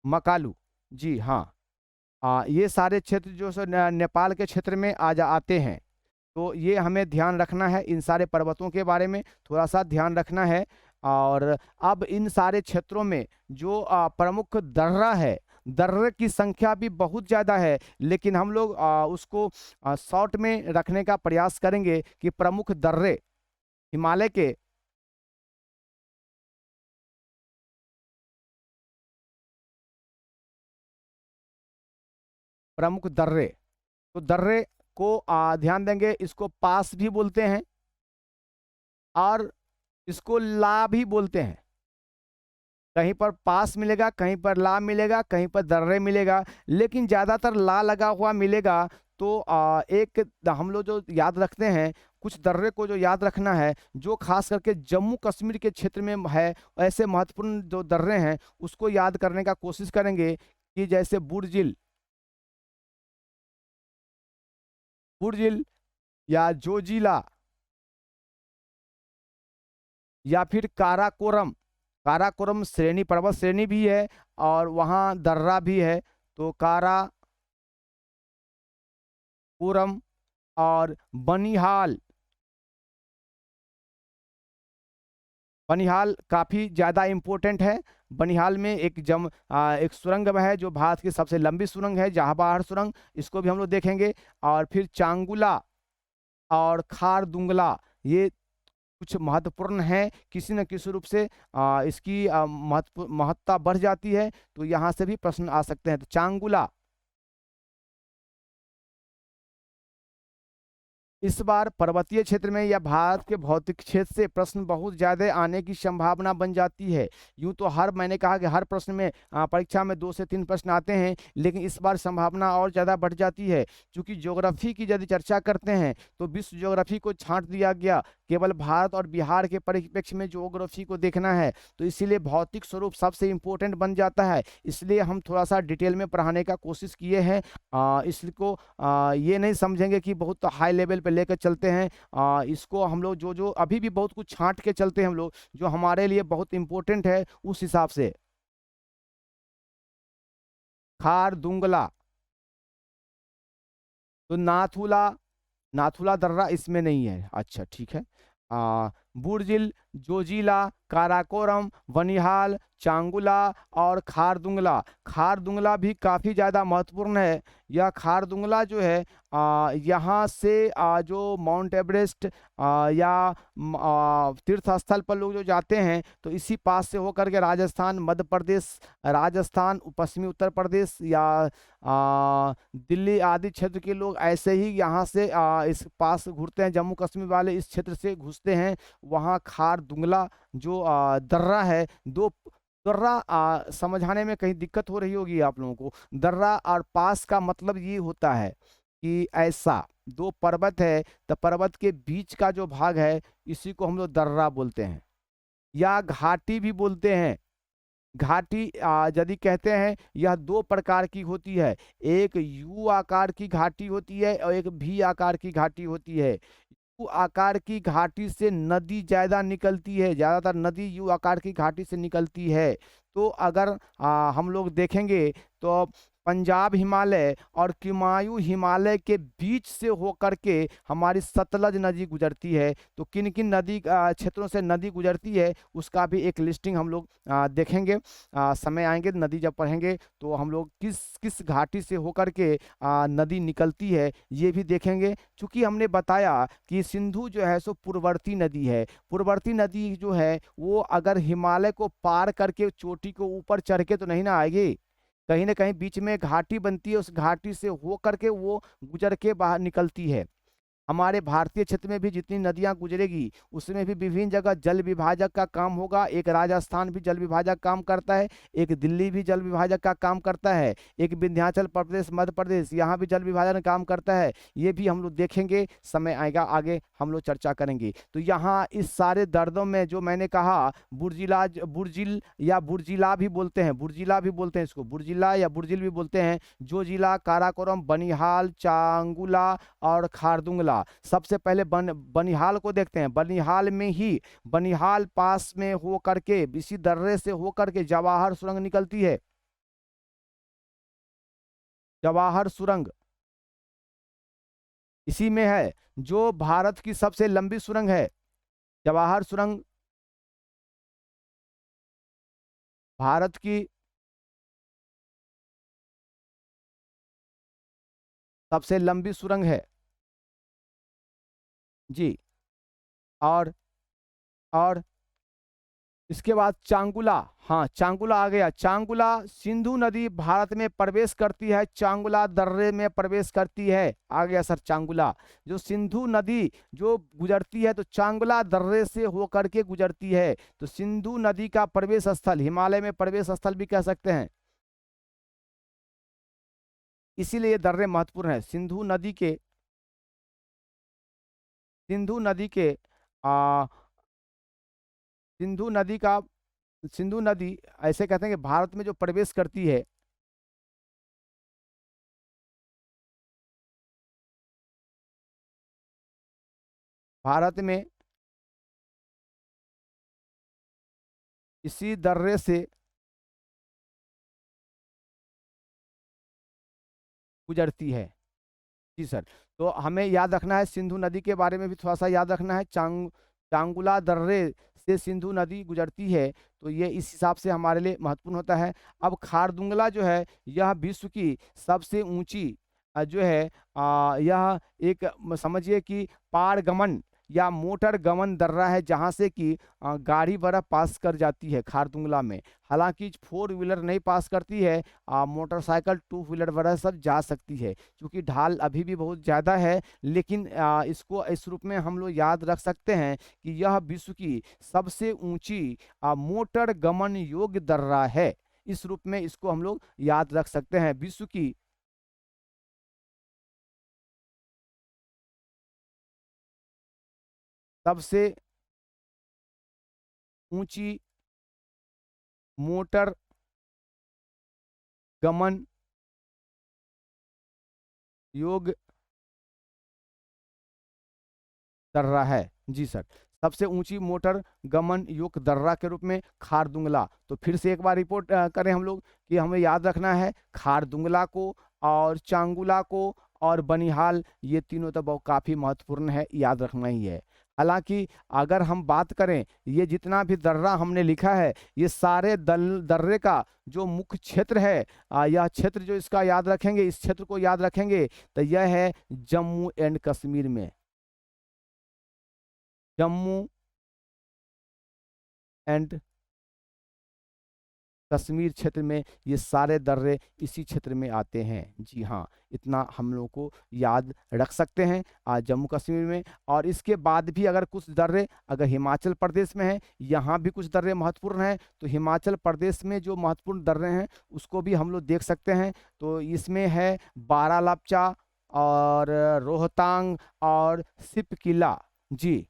मकालू, जी हाँ। ये सारे क्षेत्र जो सो नेपाल के क्षेत्र में आते हैं। तो ये हमें ध्यान रखना है, इन सारे पर्वतों के बारे में थोड़ा सा ध्यान रखना है। और अब इन सारे क्षेत्रों में जो प्रमुख दर्रा है, दर्रे की संख्या भी बहुत ज़्यादा है, लेकिन हम लोग उसको शॉर्ट में रखने का प्रयास करेंगे कि प्रमुख दर्रे हिमालय के। प्रमुख दर्रे, तो दर्रे को ध्यान देंगे, इसको पास भी बोलते हैं और इसको ला भी बोलते हैं। कहीं पर पास मिलेगा, कहीं पर ला मिलेगा, कहीं पर दर्रे मिलेगा, लेकिन ज़्यादातर ला लगा हुआ मिलेगा। तो एक हम लोग जो याद रखते हैं, कुछ दर्रे को जो याद रखना है, जो खास करके जम्मू कश्मीर के क्षेत्र में है, ऐसे महत्वपूर्ण जो दर्रे हैं उसको याद करने का कोशिश करेंगे कि जैसे बुर्जिल, बुर्जिल या जोजिला या फिर काराकोरम। काराकोरम श्रेणी, पर्वत श्रेणी भी है और वहाँ दर्रा भी है। तो काराकोरम और बनिहाल। बनिहाल काफ़ी ज़्यादा इम्पोर्टेंट है। बनिहाल में एक सुरंग है जो भारत की सबसे लंबी सुरंग है, जहाबहार सुरंग, इसको भी हम लोग देखेंगे। और फिर चांगुला और खारदुंगला, ये कुछ महत्वपूर्ण है, किसी न किसी रूप से इसकी महत्ता बढ़ जाती है, तो यहाँ से भी प्रश्न आ सकते हैं। तो चांगुला, इस बार पर्वतीय क्षेत्र में या भारत के भौतिक क्षेत्र से प्रश्न बहुत ज्यादा आने की संभावना बन जाती है। यूं तो मैंने कहा कि हर प्रश्न में परीक्षा में 2 से 3 प्रश्न आते हैं, लेकिन इस बार संभावना और ज़्यादा बढ़ जाती है। क्योंकि ज्योग्राफी की यदि चर्चा करते हैं तो विश्व ज्योग्राफी को छांट दिया गया, केवल भारत और बिहार के परिप्रेक्ष्य में ज्योग्राफी को देखना है। तो इसीलिए भौतिक स्वरूप सबसे इम्पोर्टेंट बन जाता है, इसलिए हम थोड़ा सा डिटेल में पढ़ाने का कोशिश किए हैं। इसको ये नहीं समझेंगे कि बहुत हाई लेवल पे लेकर चलते हैं। इसको हम लोग जो जो अभी भी बहुत कुछ छांट के चलते हैं हम लोग, जो हमारे लिए बहुत इम्पोर्टेंट है उस हिसाब से। खारदुंगला, तो नाथुला, नाथुला दर्रा इसमें नहीं है, अच्छा ठीक है। बुर्जिल, जोजिला, काराकोरम, बनिहाल, चांगुला और खारदुंगला। खारदुंगला भी काफ़ी ज़्यादा महत्वपूर्ण है। यह खारदुंगला जो है यहाँ से जो माउंट एवरेस्ट या तीर्थ स्थल पर लोग जो जाते हैं तो इसी पास से होकर के राजस्थान, मध्य प्रदेश, राजस्थान, पश्चिमी उत्तर प्रदेश या दिल्ली आदि क्षेत्र के लोग ऐसे ही यहाँ से इस पास घुरते हैं। जम्मू कश्मीर वाले इस क्षेत्र से घुसते हैं। वहाँ खारदुंगला जो दर्रा है, दो दर्रा समझाने में कहीं दिक्कत हो रही होगी आप लोगों को। दर्रा और पास का मतलब ये होता है कि ऐसा दो पर्वत है, तो पर्वत के बीच का जो भाग है इसी को हम लोग दर्रा बोलते हैं, या घाटी भी बोलते हैं। घाटी यदि कहते हैं, यह 2 प्रकार की होती है। एक यू आकार की घाटी होती है और एक भी आकार की घाटी होती है। यू आकार की घाटी से नदी ज्यादा निकलती है, ज्यादातर नदी यू आकार की घाटी से निकलती है। तो अगर हम लोग देखेंगे तो पंजाब हिमालय और कुमायूं हिमालय के बीच से होकर के हमारी सतलज नदी गुजरती है। तो किन किन नदी क्षेत्रों से नदी गुजरती है उसका भी एक लिस्टिंग हम लोग देखेंगे। समय आएंगे नदी जब पढ़ेंगे तो हम लोग किस किस घाटी से होकर के नदी निकलती है ये भी देखेंगे। चूंकि हमने बताया कि सिंधु जो है सो पूर्ववर्ती नदी है। पूर्ववर्ती नदी जो है वो अगर हिमालय को पार करके चोटी को ऊपर चढ़ के तो नहीं ना आएगी, कहीं ना कहीं बीच में घाटी बनती है, उस घाटी से हो करके वो गुजर के बाहर निकलती है। हमारे भारतीय क्षेत्र में भी जितनी नदियां गुजरेगी उसमें भी विभिन्न जगह जल विभाजक का काम होगा। एक राजस्थान भी जल विभाजक काम करता है, एक दिल्ली भी जल विभाजक का काम करता है, एक विंध्याचल प्रदेश मध्य प्रदेश यहाँ भी जल विभाजन काम करता है। ये भी हम लोग देखेंगे, समय आएगा आगे हम लोग चर्चा करेंगे। तो यहाँ इस सारे दर्दों में जो मैंने कहा, बुर्जिला बुर्जिल या बुर्जिला भी बोलते हैं, बुर्जिला भी बोलते हैं, इसको बुर्जिला या बुर्जिल भी बोलते हैं, जो जिला काराकोरम, बनिहाल, चांगुला और खारदुंगला। सबसे पहले बनिहाल को देखते हैं। बनिहाल में ही, बनिहाल पास में हो करके, इसी दर्रे से हो करके जवाहर सुरंग निकलती है। जवाहर सुरंग इसी में है, जो भारत की सबसे लंबी सुरंग है। जवाहर सुरंग भारत की सबसे लंबी सुरंग है जी। और और इसके बाद चांगुला, हाँ चांगुला आ गया। चांगुला सिंधु नदी भारत में प्रवेश करती है, चांगुला दर्रे में प्रवेश करती है। आ गया सर चांगुला, जो सिंधु नदी जो गुजरती है तो चांगुला दर्रे से होकर के गुजरती है। तो सिंधु नदी का प्रवेश स्थल, हिमालय में प्रवेश स्थल भी कह सकते हैं, इसीलिए ये दर्रे महत्वपूर्ण है। सिंधु नदी के आ सिंधु नदी का सिंधु नदी ऐसे कहते हैं कि भारत में जो प्रवेश करती है, भारत में इसी दर्रे से गुजरती है। जी सर। तो हमें याद रखना है, सिंधु नदी के बारे में भी थोड़ा सा याद रखना है। चांगुला दर्रे से सिंधु नदी गुजरती है, तो ये इस हिसाब से हमारे लिए महत्वपूर्ण होता है। अब खारदुंगला जो है, यह विश्व की सबसे ऊंची जो है यह एक समझिए कि पारगमन या मोटर गमन दर्रा है, जहां से कि गाड़ी बर्फ पास कर जाती है खारदुंगला में। हालांकि फोर व्हीलर नहीं पास करती है, मोटरसाइकिल टू व्हीलर वगैरह सब जा सकती है, क्योंकि ढाल अभी भी बहुत ज़्यादा है। लेकिन इसको इस रूप में हम लोग याद रख सकते हैं कि यह विश्व की सबसे ऊंची मोटर गमन योग्य दर्रा है। इस रूप में इसको हम लोग याद रख सकते हैं, विश्व की सबसे ऊंची मोटर गमन योग्य दर्रा है। जी सर। सबसे ऊंची मोटर गमन योग्य दर्रा के रूप में खारदुंगला। तो फिर से एक बार रिपोर्ट करें हम लोग कि हमें याद रखना है खारदुंगला को और चांगुला को और बनिहाल, ये तीनों तो बहुत काफी महत्वपूर्ण है, याद रखना ही है। हालांकि अगर हम बात करें, ये जितना भी दर्रा हमने लिखा है, ये सारे दर्रे का जो मुख्य क्षेत्र है, यह क्षेत्र जो इसका याद रखेंगे, इस क्षेत्र को याद रखेंगे, तो यह है जम्मू एंड कश्मीर में। जम्मू एंड कश्मीर क्षेत्र में ये सारे दर्रे इसी क्षेत्र में आते हैं। जी हाँ, इतना हम लोग को याद रख सकते हैं आज जम्मू कश्मीर में। और इसके बाद भी अगर कुछ दर्रे अगर हिमाचल प्रदेश में हैं, यहाँ भी कुछ दर्रे महत्वपूर्ण हैं, तो हिमाचल प्रदेश में जो महत्वपूर्ण दर्रे हैं उसको भी हम लोग देख सकते हैं। तो इसमें है बारालापचा और रोहतांग और सिपकिला। जी,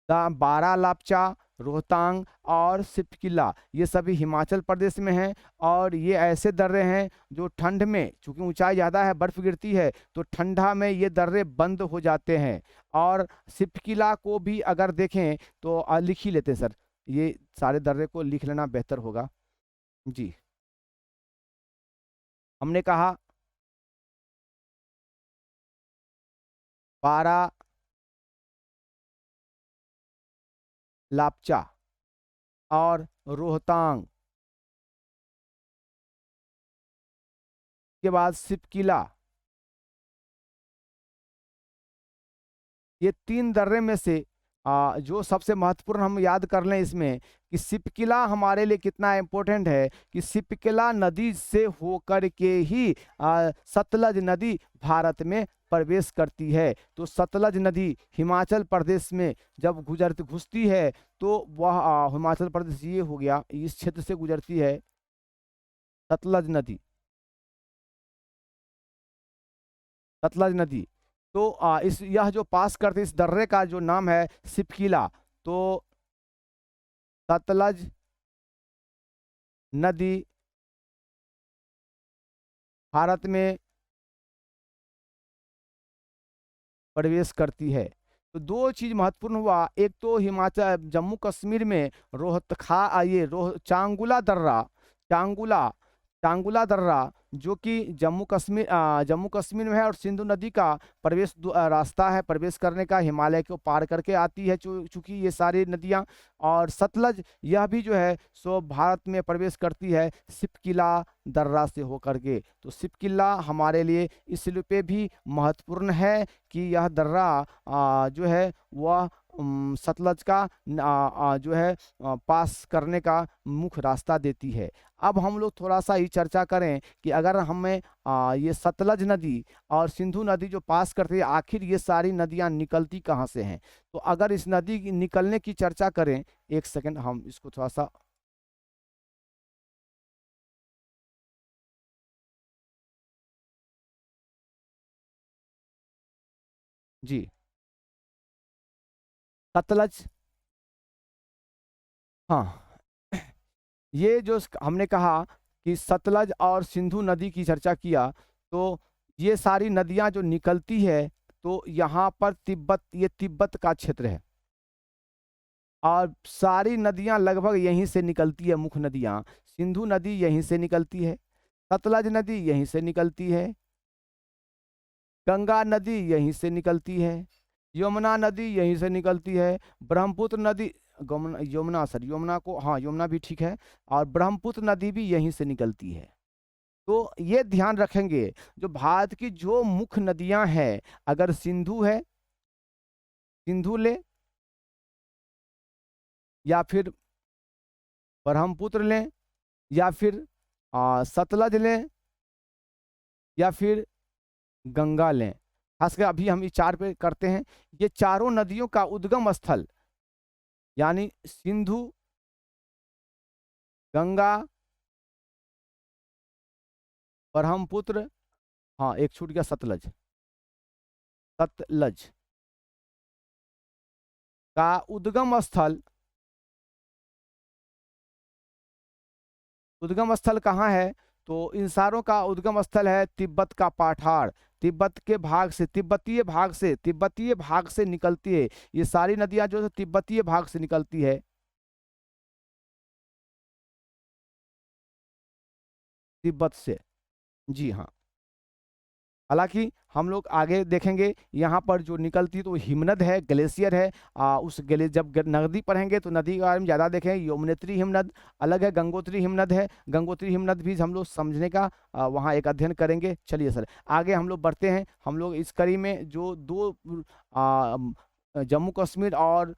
बारालापचा, रोहतांग और सिपकिला, ये सभी हिमाचल प्रदेश में हैं। और ये ऐसे दर्रे हैं जो ठंड में, चूंकि ऊंचाई ज़्यादा है, बर्फ गिरती है, तो ठंडा में ये दर्रे बंद हो जाते हैं। और सिपकिला को भी अगर देखें तो लिख ही लेते हैं सर, ये सारे दर्रे को लिख लेना बेहतर होगा। जी, हमने कहा बारा लापचा और रोहतांग के बाद सिपकिला, ये तीन दर्रे में से जो सबसे महत्वपूर्ण हम याद कर लें इसमें कि सिपकिला हमारे लिए कितना इम्पोर्टेंट है कि सिपकिला नदी से होकर के ही सतलज नदी भारत में प्रवेश करती है। तो सतलज नदी हिमाचल प्रदेश में जब घुसती है तो वह हिमाचल प्रदेश ये हो गया, इस क्षेत्र से गुजरती है सतलज नदी। सतलज नदी तो इस यह जो पास करते इस दर्रे का जो नाम है सिपकिला। तो सतलज नदी भारत में प्रवेश करती है। तो दो चीज महत्वपूर्ण हुआ, एक तो हिमाचल जम्मू कश्मीर में रोहतखा ये चांगुला दर्रा, चांगुला चांगुला दर्रा जो कि जम्मू कश्मीर में है और सिंधु नदी का प्रवेश रास्ता है प्रवेश करने का, हिमालय को पार करके आती है चूंकि ये सारी नदियां। और सतलज यह भी जो है सो भारत में प्रवेश करती है सिपकिला दर्रा से होकर के। तो सिपकिला हमारे लिए इसलिए पे भी महत्वपूर्ण है कि यह दर्रा जो है वह सतलज का जो है पास करने का मुख्य रास्ता देती है। अब हम लोग थोड़ा सा ही चर्चा करें कि अगर हमें ये सतलज नदी और सिंधु नदी जो पास करती है, आखिर ये सारी नदियां निकलती कहाँ से हैं। तो अगर इस नदी की निकलने की चर्चा करें, एक सेकंड हम इसको थोड़ा सा जी सतलज, हाँ ये जो हमने कहा कि सतलज और सिंधु नदी की चर्चा किया, तो ये सारी नदियां जो निकलती है तो यहाँ पर ये तिब्बत का क्षेत्र है और सारी नदियां लगभग यहीं से निकलती है। मुख्य नदियां सिंधु नदी यहीं से निकलती है, सतलज नदी यहीं से निकलती है, गंगा नदी यहीं से निकलती है, यमुना नदी यहीं से निकलती है, ब्रह्मपुत्र नदी यमुना को, हाँ यमुना भी ठीक है, और ब्रह्मपुत्र नदी भी यहीं से निकलती है। तो ये ध्यान रखेंगे जो भारत की जो मुख्य नदियां हैं, अगर सिंधु है, सिंधु ले या फिर ब्रह्मपुत्र लें या फिर सतलज लें या फिर गंगा लें, खासकर अभी हम ये चार पे करते हैं। ये चारों नदियों का उद्गम स्थल यानी सिंधु, गंगा, ब्रह्मपुत्र, हाँ एक छूट गया सतलज, सतलज का उद्गम स्थल कहाँ है। तो इन सारों का उद्गम स्थल है तिब्बत का पठार, तिब्बतीय भाग से निकलती है। ये सारी नदियां जो है तिब्बतीय भाग से निकलती है, तिब्बत से, जी हाँ। हालांकि हम लोग आगे देखेंगे यहाँ पर जो निकलती है तो हिमनद है, ग्लेशियर है। जब नदी पढ़ेंगे तो नदी के बारे में ज़्यादा देखेंगे। यमुनेत्री हिमनद अलग है, गंगोत्री हिमनद है, गंगोत्री हिमनद भी हम लोग समझने का वहाँ एक अध्ययन करेंगे। चलिए सर आगे हम लोग बढ़ते हैं। हम लोग इस कड़ी में जो दो जम्मू कश्मीर और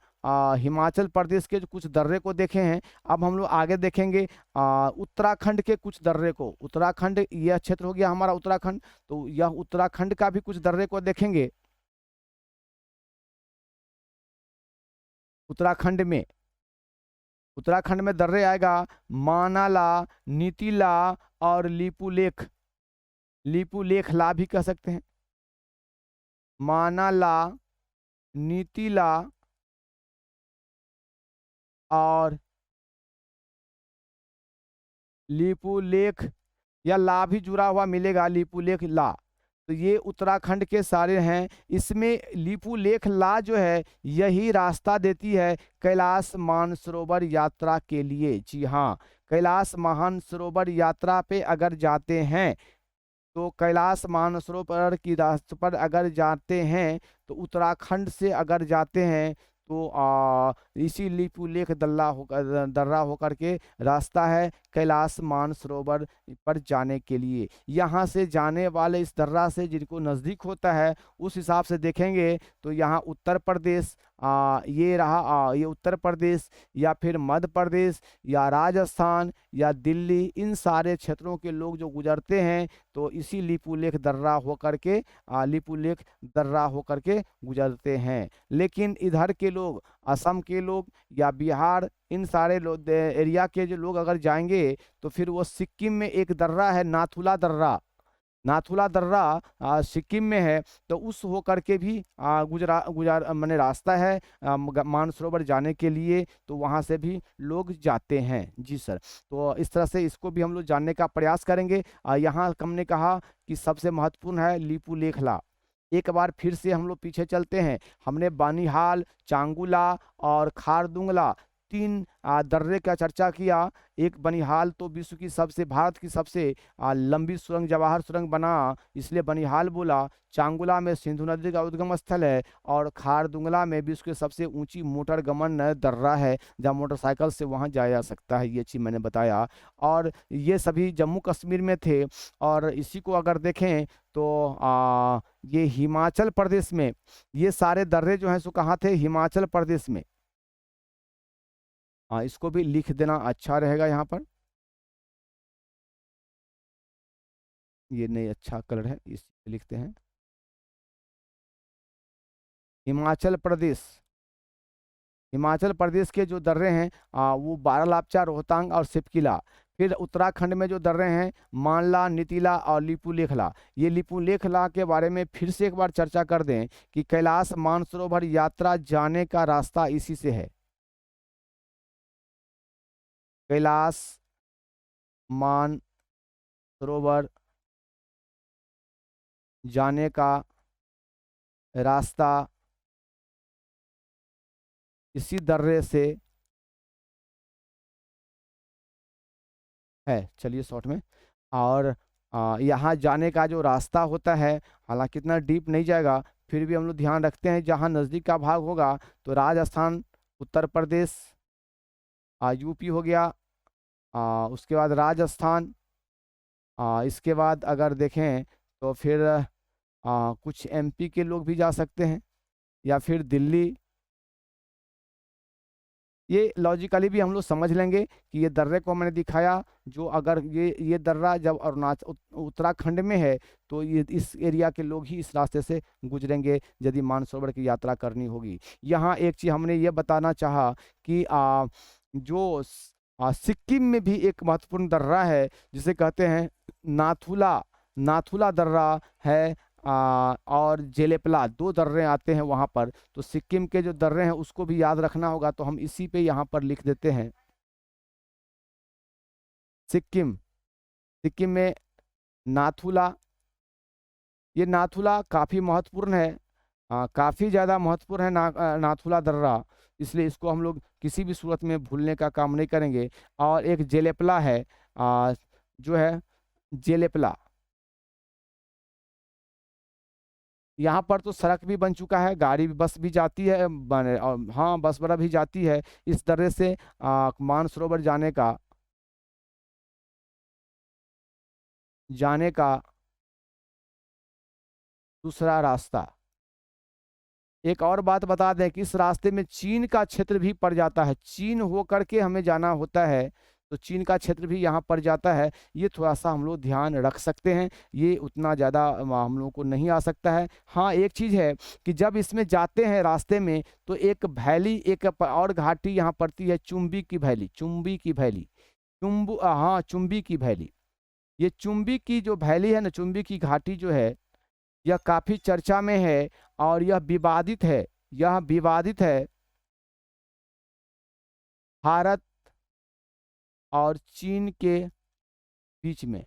हिमाचल प्रदेश के जो कुछ दर्रे को देखे हैं, अब हम लोग आगे देखेंगे उत्तराखंड के कुछ दर्रे को। उत्तराखंड यह क्षेत्र हो गया हमारा उत्तराखंड, तो यह उत्तराखंड का भी कुछ दर्रे को देखेंगे। उत्तराखंड में दर्रे आएगा मानाला, नीतीला और लिपुलेख ला भी कह सकते हैं। मानाला, नीतीला और लिपुलेख, या ला भी जुड़ा हुआ मिलेगा, लिपुलेख ला। तो ये उत्तराखंड के सारे हैं। इसमें लिपुलेख ला जो है यही रास्ता देती है कैलाश मानसरोवर यात्रा के लिए। जी हाँ, कैलाश मानसरोवर यात्रा पे अगर जाते हैं तो कैलाश मानसरोवर की रास्ते पर अगर जाते हैं तो उत्तराखंड से अगर जाते हैं तो इसी लिपुलेख दर्रा होकर के रास्ता है कैलाश मानसरोवर पर जाने के लिए। यहाँ से जाने वाले इस दर्रा से जिनको नज़दीक होता है उस हिसाब से देखेंगे तो यहाँ उत्तर प्रदेश ये रहा ये उत्तर प्रदेश या फिर मध्य प्रदेश या राजस्थान या दिल्ली, इन सारे क्षेत्रों के लोग जो गुजरते हैं तो इसी लिपुलेख दर्रा होकर के लिपुलेख दर्रा होकर के गुजरते हैं। लेकिन इधर के लोग, असम के लोग या बिहार, इन सारे एरिया के जो लोग अगर जाएंगे तो फिर वो सिक्किम में एक दर्रा है नाथुला दर्रा, नाथुला दर्रा सिक्किम में है, तो उस होकर के भी गुजरात माने रास्ता है मानसरोवर जाने के लिए, तो वहाँ से भी लोग जाते हैं। जी सर, तो इस तरह से इसको भी हम लोग जानने का प्रयास करेंगे। यहाँ हमने कहा कि सबसे महत्वपूर्ण है लिपुलेखला। एक बार फिर से हम लोग पीछे चलते हैं। हमने बानिहाल, चांगुला और खारदुंगला तीन दर्रे का चर्चा किया। एक बनिहाल तो विश्व की सबसे, भारत की सबसे लंबी सुरंग, जवाहर सुरंग बना, इसलिए बनिहाल बोला। चांगुला में सिंधु नदी का उद्गम स्थल है और खारदुंगला में विश्व की सबसे ऊंची मोटर गमन दर्रा है, जहाँ मोटरसाइकिल से वहां जाया जा सकता है। ये चीज मैंने बताया, और ये सभी जम्मू कश्मीर में थे। और इसी को अगर देखें तो ये हिमाचल प्रदेश में, ये सारे दर्रे जो हैं सो कहाँ थे? हिमाचल प्रदेश में। हाँ, इसको भी लिख देना अच्छा रहेगा यहाँ पर। ये नहीं, अच्छा कलर है, इस लिखते हैं हिमाचल प्रदेश। हिमाचल प्रदेश के जो दर्रे हैं वो बारालापचा, रोहतांग और सिपकिला। फिर उत्तराखंड में जो दर्रे हैं मानला, नीतिला और लिपुलेखला। ये लिपुलेखला के बारे में फिर से एक बार चर्चा कर दें कि कैलाश मानसरोवर यात्रा जाने का रास्ता इसी से है। कैलाश मानसरोवर जाने का रास्ता इसी दर्रे से है। चलिए शॉर्ट में, और यहाँ जाने का जो रास्ता होता है, हालांकि इतना डीप नहीं जाएगा, फिर भी हम लोग ध्यान रखते हैं जहाँ नज़दीक का भाग होगा तो राजस्थान, उत्तर प्रदेश, यूपी हो गया, उसके बाद राजस्थान, इसके बाद अगर देखें तो फिर कुछ एमपी के लोग भी जा सकते हैं या फिर दिल्ली। ये लॉजिकली भी हम लोग समझ लेंगे कि ये दर्रे को मैंने दिखाया, जो अगर ये दर्रा जब अरुणाचल उत्तराखंड में है तो ये इस एरिया के लोग ही इस रास्ते से गुजरेंगे यदि मानसरोवर की यात्रा करनी होगी। यहाँ एक चीज़ हमने ये बताना चाहा कि सिक्किम में भी एक महत्वपूर्ण दर्रा है जिसे कहते हैं नाथुला, नाथुला दर्रा है, और जेलेपला, दो दर्रे आते हैं वहाँ पर। तो सिक्किम के जो दर्रे हैं उसको भी याद रखना होगा, तो हम इसी पे यहाँ पर लिख देते हैं सिक्किम। सिक्किम में नाथुला, ये नाथुला काफ़ी महत्वपूर्ण है, काफ़ी ज़्यादा महत्वपूर्ण है नाथुला दर्रा, इसलिए इसको हम लोग किसी भी सूरत में भूलने का काम नहीं करेंगे। और एक जेलेपला है, जो है जेलेपला, यहाँ पर तो सड़क भी बन चुका है, गाड़ी भी, बस भी जाती है, और हाँ बस बड़ा भी जाती है इस दर्रे से मानसरोवर जाने का दूसरा रास्ता। एक और बात बता दें कि इस रास्ते में चीन का क्षेत्र भी पड़ जाता है, चीन होकर के हमें जाना होता है, तो चीन का क्षेत्र भी यहाँ पड़ जाता है। ये थोड़ा सा हम लोग ध्यान रख सकते हैं, ये उतना ज़्यादा हम लोगों को नहीं आ सकता है। हाँ, एक चीज़ है कि जब इसमें जाते हैं रास्ते में तो एक वैली, एक और घाटी यहाँ पड़ती है, चुम्बी की वैली, चुम्बी की वैली, हाँ चुम्बी की वैली। ये चुम्बी की जो वैली है ना, चुम्बी की घाटी जो है, यह काफ़ी चर्चा में है और यह विवादित है, यह विवादित है भारत और चीन के बीच में।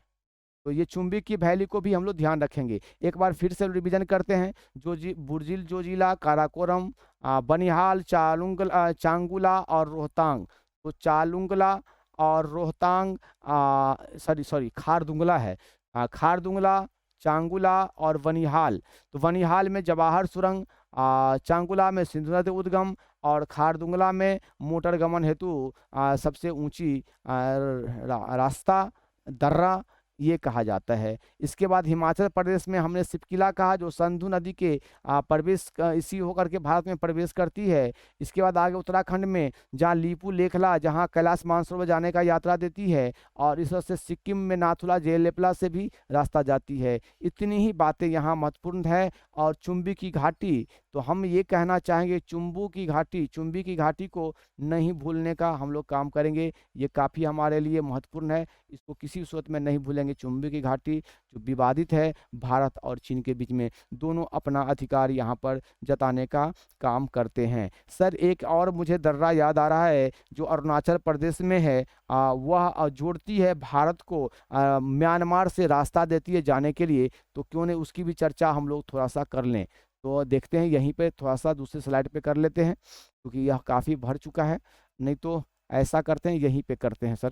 तो ये चुम्बी की वैली को भी हम लोग ध्यान रखेंगे। एक बार फिर से रिवीजन करते हैं, बुर्जिल जोजिला, काराकोरम, बनिहाल, चांगुला और रोहतांग। तो चालुंगला और रोहतांग, सॉरी खारदुंगला है, खारदुंगला, चांगुला और वनिहाल। तो वनिहाल में जवाहर सुरंग, चांगुला में सिंधु नदी उद्गम और खारदुंगला में मोटर गमन हेतु सबसे ऊंची रास्ता दर्रा, ये कहा जाता है। इसके बाद हिमाचल प्रदेश में हमने सिपकिला कहा, जो सिंधु नदी के इसी होकर के भारत में प्रवेश करती है। इसके बाद आगे उत्तराखंड में जहाँ लीपू लेखला, जहाँ कैलाश मानसरोवर जाने का यात्रा देती है, और इस तरह से सिक्किम में नाथुला जेलेपला से भी रास्ता जाती है। इतनी ही बातें यहाँ महत्वपूर्ण है। और चुंबी की घाटी, तो हम ये कहना चाहेंगे चुंबी की घाटी को नहीं भूलने का हम लोग काम करेंगे। ये काफ़ी हमारे लिए महत्वपूर्ण है, इसको किसी सूरत में नहीं भूलेंगे। चुंबी की घाटी जो विवादित है भारत और चीन के बीच में, दोनों अपना अधिकार यहाँ पर जताने का काम करते हैं। सर एक और मुझे दर्रा याद आ रहा है जो अरुणाचल प्रदेश में है, वह जोड़ती है भारत को, म्यांमार से रास्ता देती है जाने के लिए। तो क्यों नहीं उसकी भी चर्चा हम लोग थोड़ा सा कर लें। तो देखते हैं यहीं पे थोड़ा सा दूसरे स्लाइड पे कर लेते हैं, क्योंकि यह काफ़ी भर चुका है। नहीं तो ऐसा करते हैं, यहीं पे करते हैं सर,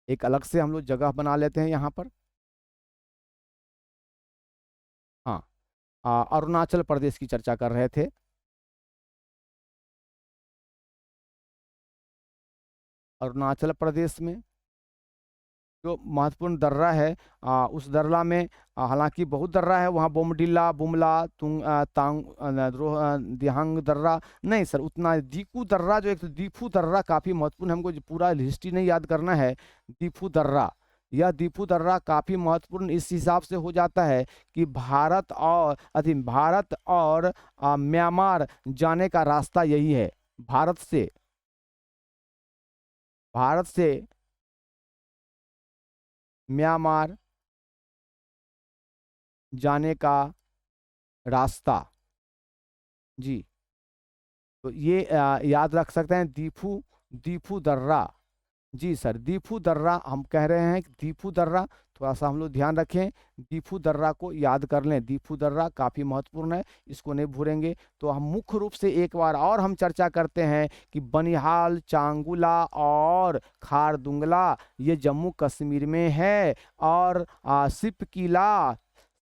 एक अलग से हम लोग जगह बना लेते हैं यहाँ पर। हाँ, अरुणाचल प्रदेश की चर्चा कर रहे थे। अरुणाचल प्रदेश में जो महत्वपूर्ण दर्रा है, उस दर्रा में हालांकि बहुत दर्रा है वहाँ, बोमडिला, बुमला, तुंग तांग दिहांग दर्रा नहीं सर उतना। दीकू दर्रा जो, एक तो दीफू दर्रा काफ़ी महत्वपूर्ण, हमको जो पूरा हिस्ट्री नहीं याद करना है। दीफू दर्रा, यह दीफू दर्रा काफ़ी महत्वपूर्ण इस हिसाब से हो जाता है कि भारत और म्यांमार जाने का रास्ता यही है। भारत से म्यांमार जाने का रास्ता जी। तो ये याद रख सकते हैं, दीफू दर्रा जी सर। दीफू दर्रा हम कह रहे हैं, दीफू दर्रा थोड़ा सा हम लोग ध्यान रखें, दीफू दर्रा को याद कर लें। दीफू दर्रा काफ़ी महत्वपूर्ण है, इसको नहीं भूलेंगे। तो हम मुख्य रूप से एक बार और हम चर्चा करते हैं कि बनिहाल, चांगुला और खारदुंगला ये जम्मू कश्मीर में है, और सिपकिला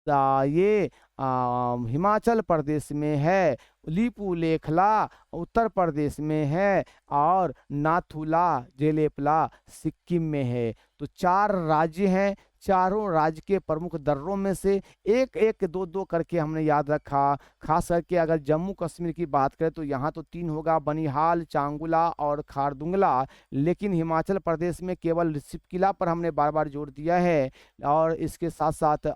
ये हिमाचल प्रदेश में है, लीपू लेखला उत्तर प्रदेश में है, और नाथुला जेलेपला सिक्किम में है। तो 4 राज्य हैं, चारों राज्य के प्रमुख दर्रों में से एक एक दो दो करके हमने याद रखा। खास करके अगर जम्मू कश्मीर की बात करें तो यहाँ तो 3 होगा, बनिहाल, चांगुला और खारदुंगला। लेकिन हिमाचल प्रदेश में केवल सिपकिला पर हमने बार बार जोर दिया है, और इसके साथ साथ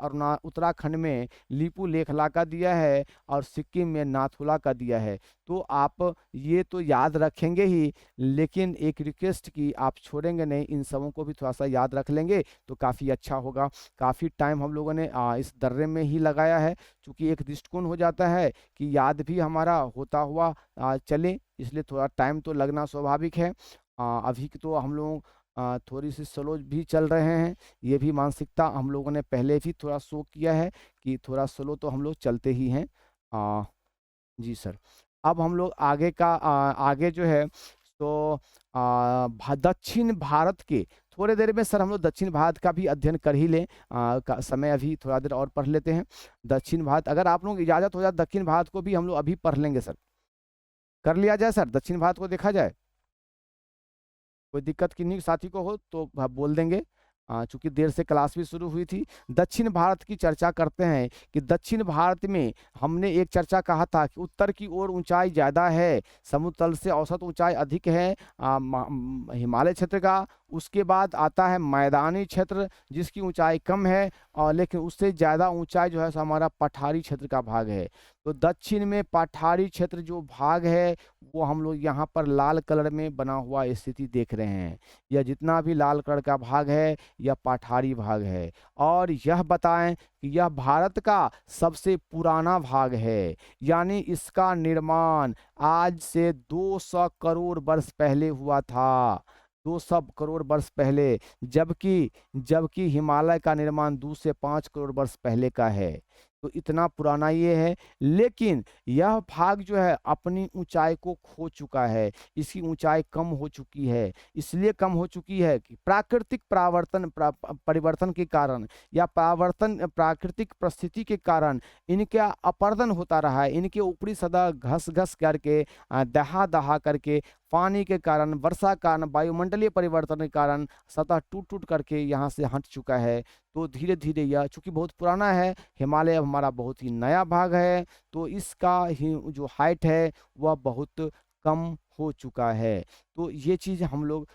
उत्तराखंड में लीपू लेखला का दिया है, और सिक्किम में नाथुला का दिया है। तो आप ये तो याद रखेंगे ही, लेकिन एक रिक्वेस्ट की आप छोड़ेंगे नहीं, इन सबों को भी थोड़ा सा याद रख लेंगे तो काफ़ी अच्छा होगा। काफ़ी टाइम हम लोगों ने इस दर्रे में ही लगाया है, क्योंकि एक दृष्टिकोण हो जाता है कि याद भी हमारा होता हुआ चले, इसलिए थोड़ा टाइम तो लगना स्वाभाविक है। अभी तो हम लोग थोड़ी सी स्लो भी चल रहे हैं, ये भी मानसिकता हम लोगों ने पहले भी थोड़ा शो किया है कि थोड़ा स्लो तो हम लोग चलते ही हैं। जी सर। अब हम लोग आगे जो है तो दक्षिण भारत के थोड़े देर में सर हम लोग दक्षिण भारत का भी अध्ययन कर ही लें। समय अभी थोड़ा देर और पढ़ लेते हैं दक्षिण भारत। अगर आप लोग इजाज़त हो जाए दक्षिण भारत को भी हम लोग अभी पढ़ लेंगे सर, कर लिया जाए सर, दक्षिण भारत को देखा जाए। कोई दिक्कत किन्हीं साथी को हो तो बोल देंगे, चूंकि देर से क्लास भी शुरू हुई थी। दक्षिण भारत की चर्चा करते हैं कि दक्षिण भारत में हमने एक चर्चा कहा था कि उत्तर की ओर ऊंचाई ज़्यादा है, समुद्र तल से औसत ऊंचाई अधिक है हिमालय क्षेत्र का। उसके बाद आता है मैदानी क्षेत्र जिसकी ऊंचाई कम है, और लेकिन उससे ज़्यादा ऊंचाई जो है सो हमारा पठारी क्षेत्र का भाग है। तो दक्षिण में पठारी क्षेत्र जो भाग है वो हम लोग यहाँ पर लाल कलर में बना हुआ स्थिति देख रहे हैं। यह जितना भी लाल कलर का भाग है यह पठारी भाग है, और यह बताएं कि यह भारत का सबसे पुराना भाग है, यानी इसका निर्माण आज से 200 करोड़ वर्ष पहले हुआ था। 200 करोड़ वर्ष पहले, जबकि हिमालय का निर्माण 2 से 5 करोड़ वर्ष पहले का है। तो इतना पुराना ये है, लेकिन यह भाग जो है अपनी ऊंचाई को खो चुका है, इसकी ऊंचाई कम हो चुकी है। इसलिए कम हो चुकी है कि प्राकृतिक परिवर्तन के कारण या प्राकृतिक परिस्थिति के कारण इनका अपरदन होता रहा है। इनके ऊपरी सतह घस घस करके दहा दहा करके पानी के कारण, वर्षा कारण, वायुमंडलीय परिवर्तन के कारण सतह टूट टूट करके यहाँ से हट चुका है। तो धीरे धीरे यह चूंकि बहुत पुराना है, हिमालय अब हमारा बहुत ही नया भाग है, तो इसका जो हाइट है वह बहुत कम हो चुका है। तो ये चीज़ हम लोग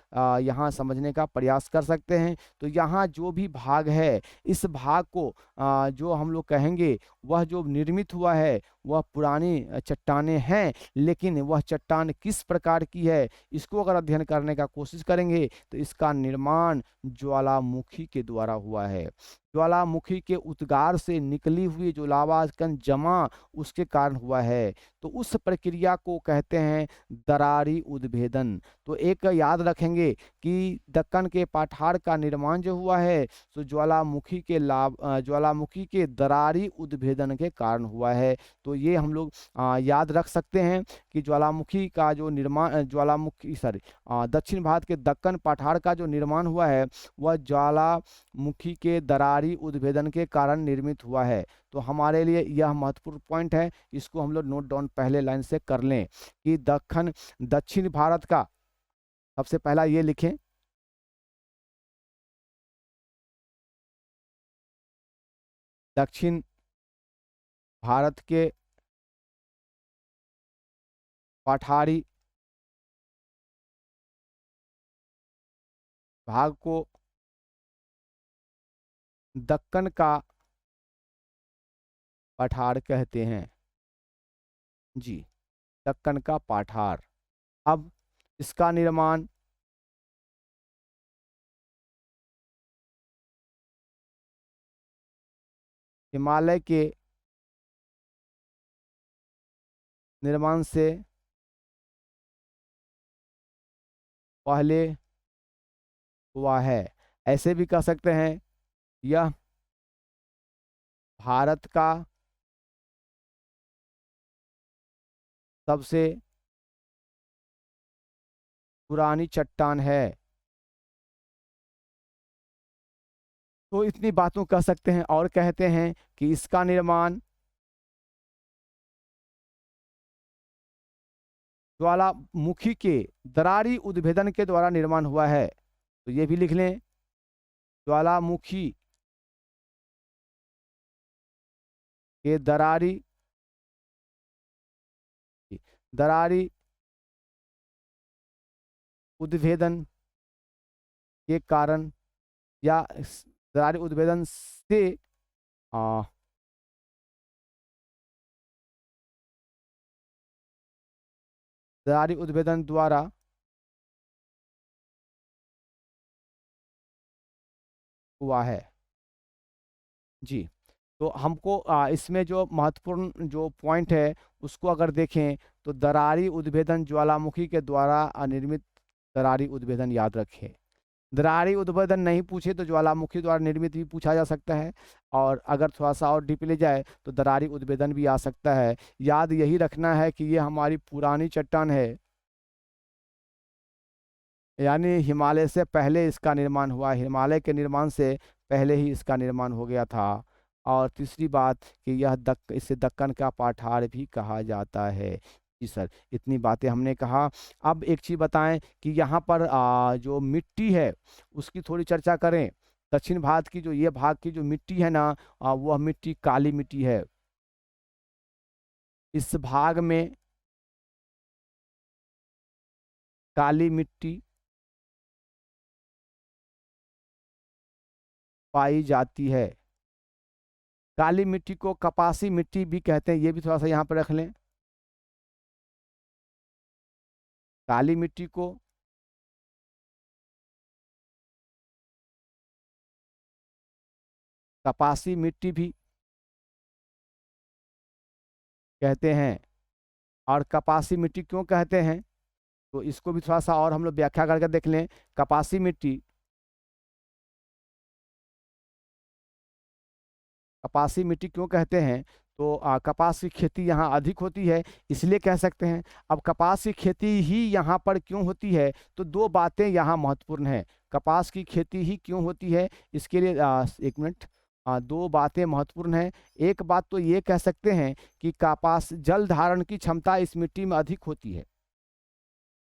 यहाँ समझने का प्रयास कर सकते हैं। तो यहाँ जो भी भाग है, इस भाग को जो हम लोग कहेंगे वह जो निर्मित हुआ है वह पुरानी चट्टानें हैं, लेकिन वह चट्टान किस प्रकार की है इसको अगर अध्ययन करने का कोशिश करेंगे तो इसका निर्माण ज्वालामुखी के द्वारा हुआ है। ज्वालामुखी के उद्गार से निकली हुई जो लावा कण जमा उसके कारण हुआ है। तो उस प्रक्रिया को कहते हैं दरारी उद्भेदन। तो एक याद रखेंगे कि दक्कन के पठार का निर्माण जो हुआ है तो ज्वालामुखी के दरारी उद्भेदन के कारण हुआ है। तो ये हम लोग याद रख सकते हैं कि ज्वालामुखी का जो निर्माण दक्षिण भारत के दक्कन पठार का जो निर्माण हुआ है वह ज्वालामुखी के दरारी उद्भेदन के कारण निर्मित हुआ है। तो हमारे लिए यह महत्वपूर्ण पॉइंट है, इसको हम लोग नोट डाउन पहले लाइन से कर लें कि दक्षिण भारत का सबसे पहला ये लिखें, दक्षिण भारत के पठारी भाग को दक्कन का पठार कहते हैं। जी, दक्कन का पठार। अब इसका निर्माण हिमालय के निर्माण से पहले हुआ है। ऐसे भी कह सकते हैं यह भारत का सबसे पुरानी चट्टान है। तो इतनी बातों कह सकते हैं और कहते हैं कि इसका निर्माण ज्वालामुखी के दरारी उद्भेदन के द्वारा निर्माण हुआ है। तो ये भी लिख लें, ज्वालामुखी के दरारी उद्भेदन के कारण या दरारी उद्भेदन से आ, दरारी उद्भेदन द्वारा हुआ है। जी, तो हमको इसमें जो महत्वपूर्ण जो पॉइंट है उसको अगर देखें तो दरारी उद्भेदन ज्वालामुखी के द्वारा निर्मित दरारी उद्भेदन याद रखें। दरारी उद्भेदन नहीं पूछे तो ज्वालामुखी द्वारा निर्मित भी पूछा जा सकता है, और अगर थोड़ा सा और डीप ले जाए तो दरारी उद्भेदन भी आ सकता है। याद यही रखना है कि ये हमारी पुरानी चट्टान है, यानी हिमालय से पहले इसका निर्माण हुआ, हिमालय के निर्माण से पहले ही इसका निर्माण हो गया था। और तीसरी बात कि यह इसे दक्कन का पठार भी कहा जाता है। जी सर, इतनी बातें हमने कहा। अब एक चीज़ बताएं कि यहाँ पर जो मिट्टी है उसकी थोड़ी चर्चा करें। दक्षिण भारत की जो ये भाग की जो मिट्टी है ना, वह मिट्टी काली मिट्टी है। इस भाग में काली मिट्टी पाई जाती है। काली मिट्टी को कपासी मिट्टी भी कहते हैं, ये भी थोड़ा सा यहाँ पर रख लें। काली मिट्टी को कपासी मिट्टी भी कहते हैं। और कपासी मिट्टी क्यों कहते हैं तो इसको भी थोड़ा सा और हम लोग व्याख्या करके देख लें। कपासी मिट्टी क्यों कहते हैं तो कपास की खेती यहाँ अधिक होती है इसलिए कह सकते हैं। अब कपास की खेती ही यहाँ पर क्यों होती है तो दो बातें यहाँ महत्वपूर्ण है। कपास की खेती ही क्यों होती है इसके लिए एक मिनट, दो बातें महत्वपूर्ण हैं। एक बात तो ये कह सकते हैं कि कपास जल धारण की क्षमता इस मिट्टी में अधिक होती है।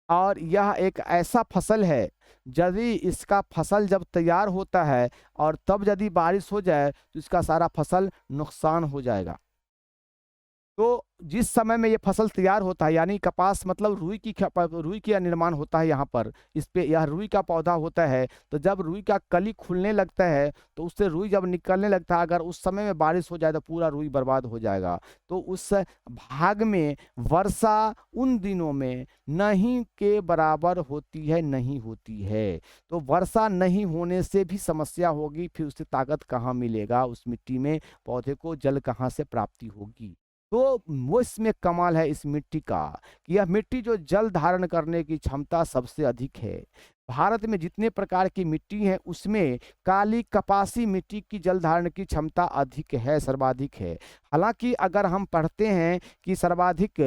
और यह एक ऐसा फसल है, यदि इसका फसल जब तैयार होता है और तब यदि बारिश हो जाए तो इसका सारा फसल नुकसान हो जाएगा। तो जिस समय में ये फसल तैयार होता है, यानी कपास मतलब रुई का निर्माण होता है यहाँ पर, इस पे यह रुई का पौधा होता है। तो जब रुई का कली खुलने लगता है तो उससे रुई जब निकलने लगता है, अगर उस समय में बारिश हो जाए तो पूरा रुई बर्बाद हो जाएगा। तो उस भाग में वर्षा उन दिनों में नहीं के बराबर होती है, नहीं होती है। तो वर्षा नहीं होने से भी समस्या होगी, फिर उससे ताकत कहाँ मिलेगा, उस मिट्टी में पौधे को जल कहाँ से प्राप्ति होगी। तो वो इसमें कमाल है इस मिट्टी का, कि यह मिट्टी जो जल धारण करने की क्षमता सबसे अधिक है। भारत में जितने प्रकार की मिट्टी है उसमें काली कपासी मिट्टी की जल धारण की क्षमता अधिक है, सर्वाधिक है। हालांकि अगर हम पढ़ते हैं कि सर्वाधिक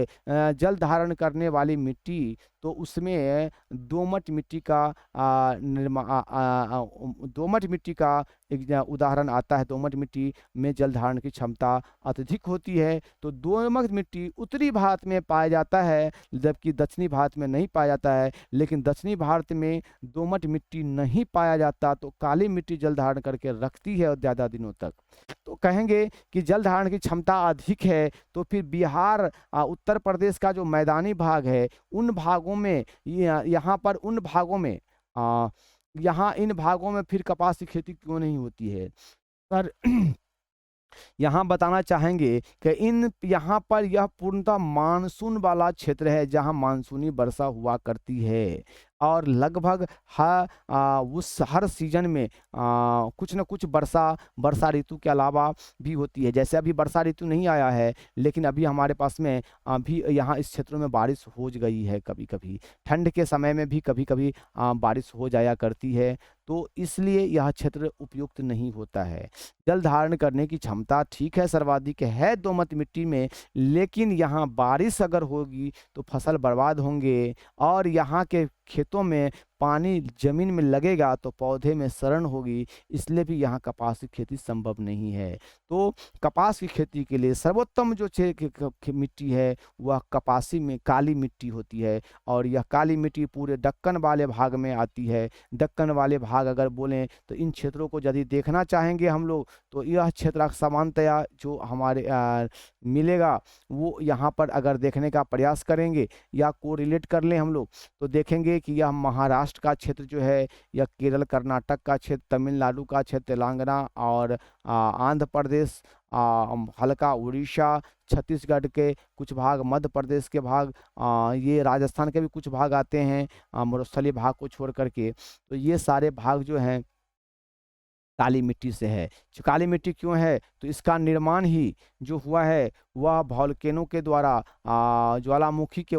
जल धारण करने वाली मिट्टी, तो उसमें दोमट मिट्टी का दोमट मिट्टी का एक उदाहरण आता है। दोमट मिट्टी में जल धारण की क्षमता अत्यधिक होती है। तो दोमट मिट्टी उत्तरी भारत में पाया जाता है, जबकि दक्षिणी भारत में नहीं पाया जाता है। लेकिन दक्षिणी भारत में दोमट मिट्टी नहीं पाया जाता, तो काली मिट्टी जल धारण करके रखती है और ज़्यादा दिनों तक। तो कहेंगे कि जल धारण की क्षमता अधिक है, तो फिर बिहार, उत्तर प्रदेश का जो मैदानी भाग है, उन भागों में यहाँ पर उन भागों में यहाँ इन भागों में फिर कपास की खेती क्यों नहीं होती है? पर यहाँ बताना चाहेंगे कि यहाँ पर यह पूर्णतः मानसून वाला क्षेत्र है, जहाँ मानसूनी वर्षा हुआ करती है और लगभग उस हर सीजन में कुछ न कुछ वर्षा ऋतु के अलावा भी होती है। जैसे अभी वर्षा ऋतु नहीं आया है, लेकिन अभी हमारे पास में अभी यहाँ इस क्षेत्रों में बारिश हो गई है। कभी कभी ठंड के समय में भी कभी कभी बारिश हो जाया करती है। तो इसलिए यह क्षेत्र उपयुक्त नहीं होता है। जल धारण करने की क्षमता ठीक है, सर्वाधिक है दोमट मिट्टी में, लेकिन यहाँ बारिश अगर होगी तो फसल बर्बाद होंगे और यहाँ के खेतों में पानी जमीन में लगेगा तो पौधे में सड़न होगी। इसलिए भी यहाँ कपास की खेती संभव नहीं है। तो कपास की खेती के लिए सर्वोत्तम जो मिट्टी है वह कपासी में काली मिट्टी होती है, और यह काली मिट्टी पूरे दक्कन वाले भाग में आती है। दक्कन वाले भाग अगर बोलें तो इन क्षेत्रों को यदि देखना चाहेंगे हम लोग, तो यह क्षेत्र समानतया जो हमारे मिलेगा वो यहाँ पर अगर देखने का प्रयास करेंगे या कोरिलेट कर लें हम लोग, तो देखेंगे कि यह महाराष्ट्र का क्षेत्र जो है, या केरल कर्नाटक का क्षेत्र, तमिलनाडु का क्षेत्र, तेलंगाना और आंध्र प्रदेश, हल्का उड़ीसा, छत्तीसगढ़ के कुछ भाग, मध्य प्रदेश के भाग, ये राजस्थान के भी कुछ भाग आते हैं मरुस्थलीय भाग को छोड़ करके। तो ये सारे भाग जो हैं काली मिट्टी से है। काली मिट्टी क्यों है? तो इसका निर्माण ही जो हुआ है वह वॉल्केनो के द्वारा, ज्वालामुखी के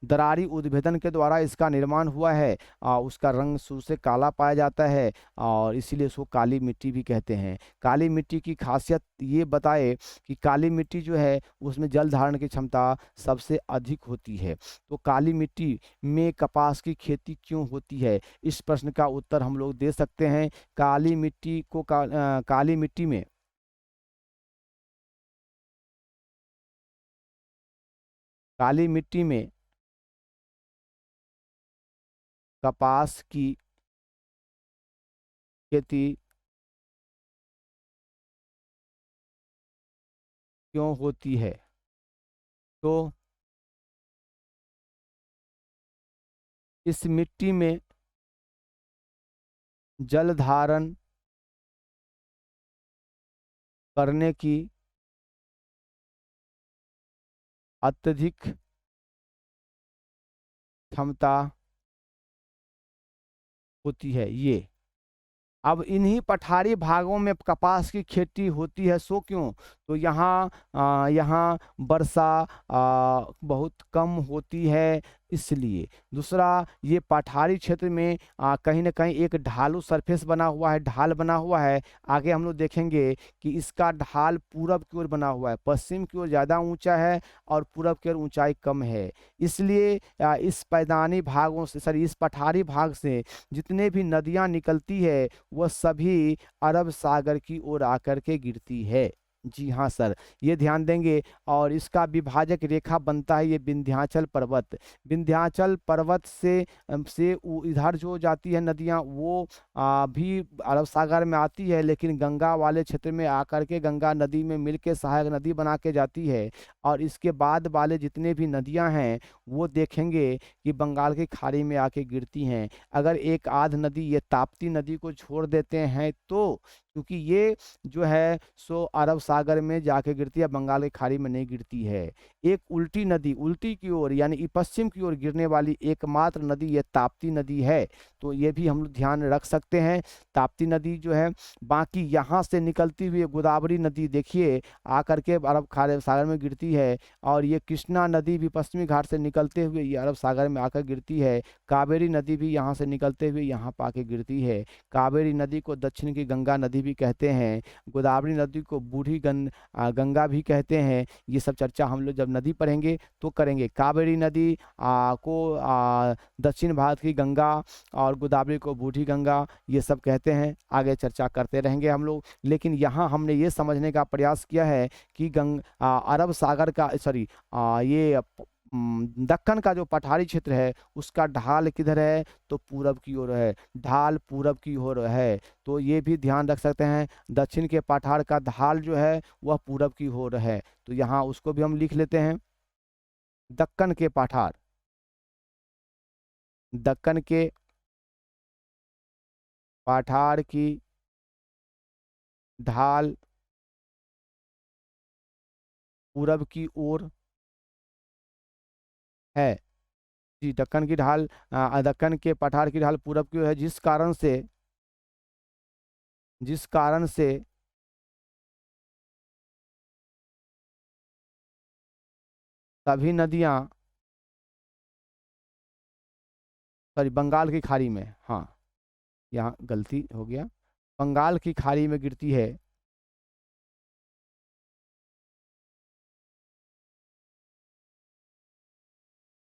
दरारी उद्भेदन के द्वारा इसका निर्माण हुआ है। उसका रंग शुरू से काला पाया जाता है और इसीलिए इसको काली मिट्टी भी कहते हैं। काली मिट्टी की खासियत ये बताए कि काली मिट्टी जो है उसमें जल धारण की क्षमता सबसे अधिक होती है। तो काली मिट्टी में कपास की खेती क्यों होती है? इस प्रश्न का उत्तर हम लोग दे सकते हैं। काली मिट्टी को काली मिट्टी में काली मिट्टी में कपास की खेती क्यों होती है? तो इस मिट्टी में जल धारण करने की अत्यधिक क्षमता होती है। ये अब इन्हीं पठारी भागों में कपास की खेती होती है। सो क्यों? तो यहाँ वर्षा बहुत कम होती है, इसलिए। दूसरा, ये पठारी क्षेत्र में कहीं ना कहीं एक ढालू सरफेस बना हुआ है, ढाल बना हुआ है। आगे हम लोग देखेंगे कि इसका ढाल पूरब की ओर बना हुआ है, पश्चिम की ओर ज़्यादा ऊंचा है और पूरब की ओर ऊंचाई कम है। इसलिए इस मैदानी भागों से, सॉरी, इस पठारी भाग से जितने भी नदियाँ निकलती है वह सभी अरब सागर की ओर आकर के गिरती है। जी हाँ सर, ये ध्यान देंगे। और इसका विभाजक रेखा बनता है ये विंध्याचल पर्वत। विंध्याचल पर्वत से इधर जो जाती है नदियाँ वो भी अरब सागर में आती है, लेकिन गंगा वाले क्षेत्र में आकर के गंगा नदी में मिल के सहायक नदी बना के जाती है। और इसके बाद वाले जितने भी नदियाँ हैं वो देखेंगे कि बंगाल की खाड़ी में आके गिरती हैं। अगर एक आध नदी ये ताप्ती नदी को छोड़ देते हैं तो, क्योंकि ये जो है सो अरब सागर में जाके गिरती है, बंगाल की खाड़ी में नहीं गिरती है। एक उल्टी नदी, उल्टी की ओर यानी पश्चिम की ओर गिरने वाली एकमात्र नदी ये ताप्ती नदी है। तो ये भी हम लोग ध्यान रख सकते हैं। ताप्ती नदी जो है, बाकी यहाँ से निकलती हुई गोदावरी नदी देखिए आकर के अरब खाड़ी सागर में गिरती है। और ये कृष्णा नदी भी पश्चिमी घाट से निकलते हुए ये अरब सागर में आकर गिरती है। कावेरी नदी भी यहाँ से निकलते हुए यहाँ पर आके गिरती है। कावेरी नदी को दक्षिण की गंगा नदी भी कहते हैं। गोदावरी नदी को बूढ़ी गंगा भी कहते हैं। ये सब चर्चा हम लोग जब नदी पढ़ेंगे तो करेंगे। कावेरी नदी को दक्षिण भारत की गंगा और गोदावरी को बूढ़ी गंगा ये सब कहते हैं। आगे चर्चा करते रहेंगे हम लोग, लेकिन यहाँ हमने ये समझने का प्रयास किया है कि अरब सागर का सॉरी ये दक्कन का जो पठारी क्षेत्र है उसका ढाल किधर है, तो पूरब की ओर है। ढाल पूरब की ओर है, तो ये भी ध्यान रख सकते हैं। दक्षिण के पठार का ढाल जो है वह पूरब की ओर है, तो यहाँ उसको भी हम लिख लेते हैं। दक्कन के पठार, दक्कन के पठार की ढाल पूरब की ओर है। जी, दक्कन की ढाल दक्कन के पठार की ढाल पूरब की ओर है, जिस कारण से सभी नदियां, सॉरी बंगाल की खाड़ी में, हाँ यहाँ गलती हो गया, बंगाल की खाड़ी में गिरती है।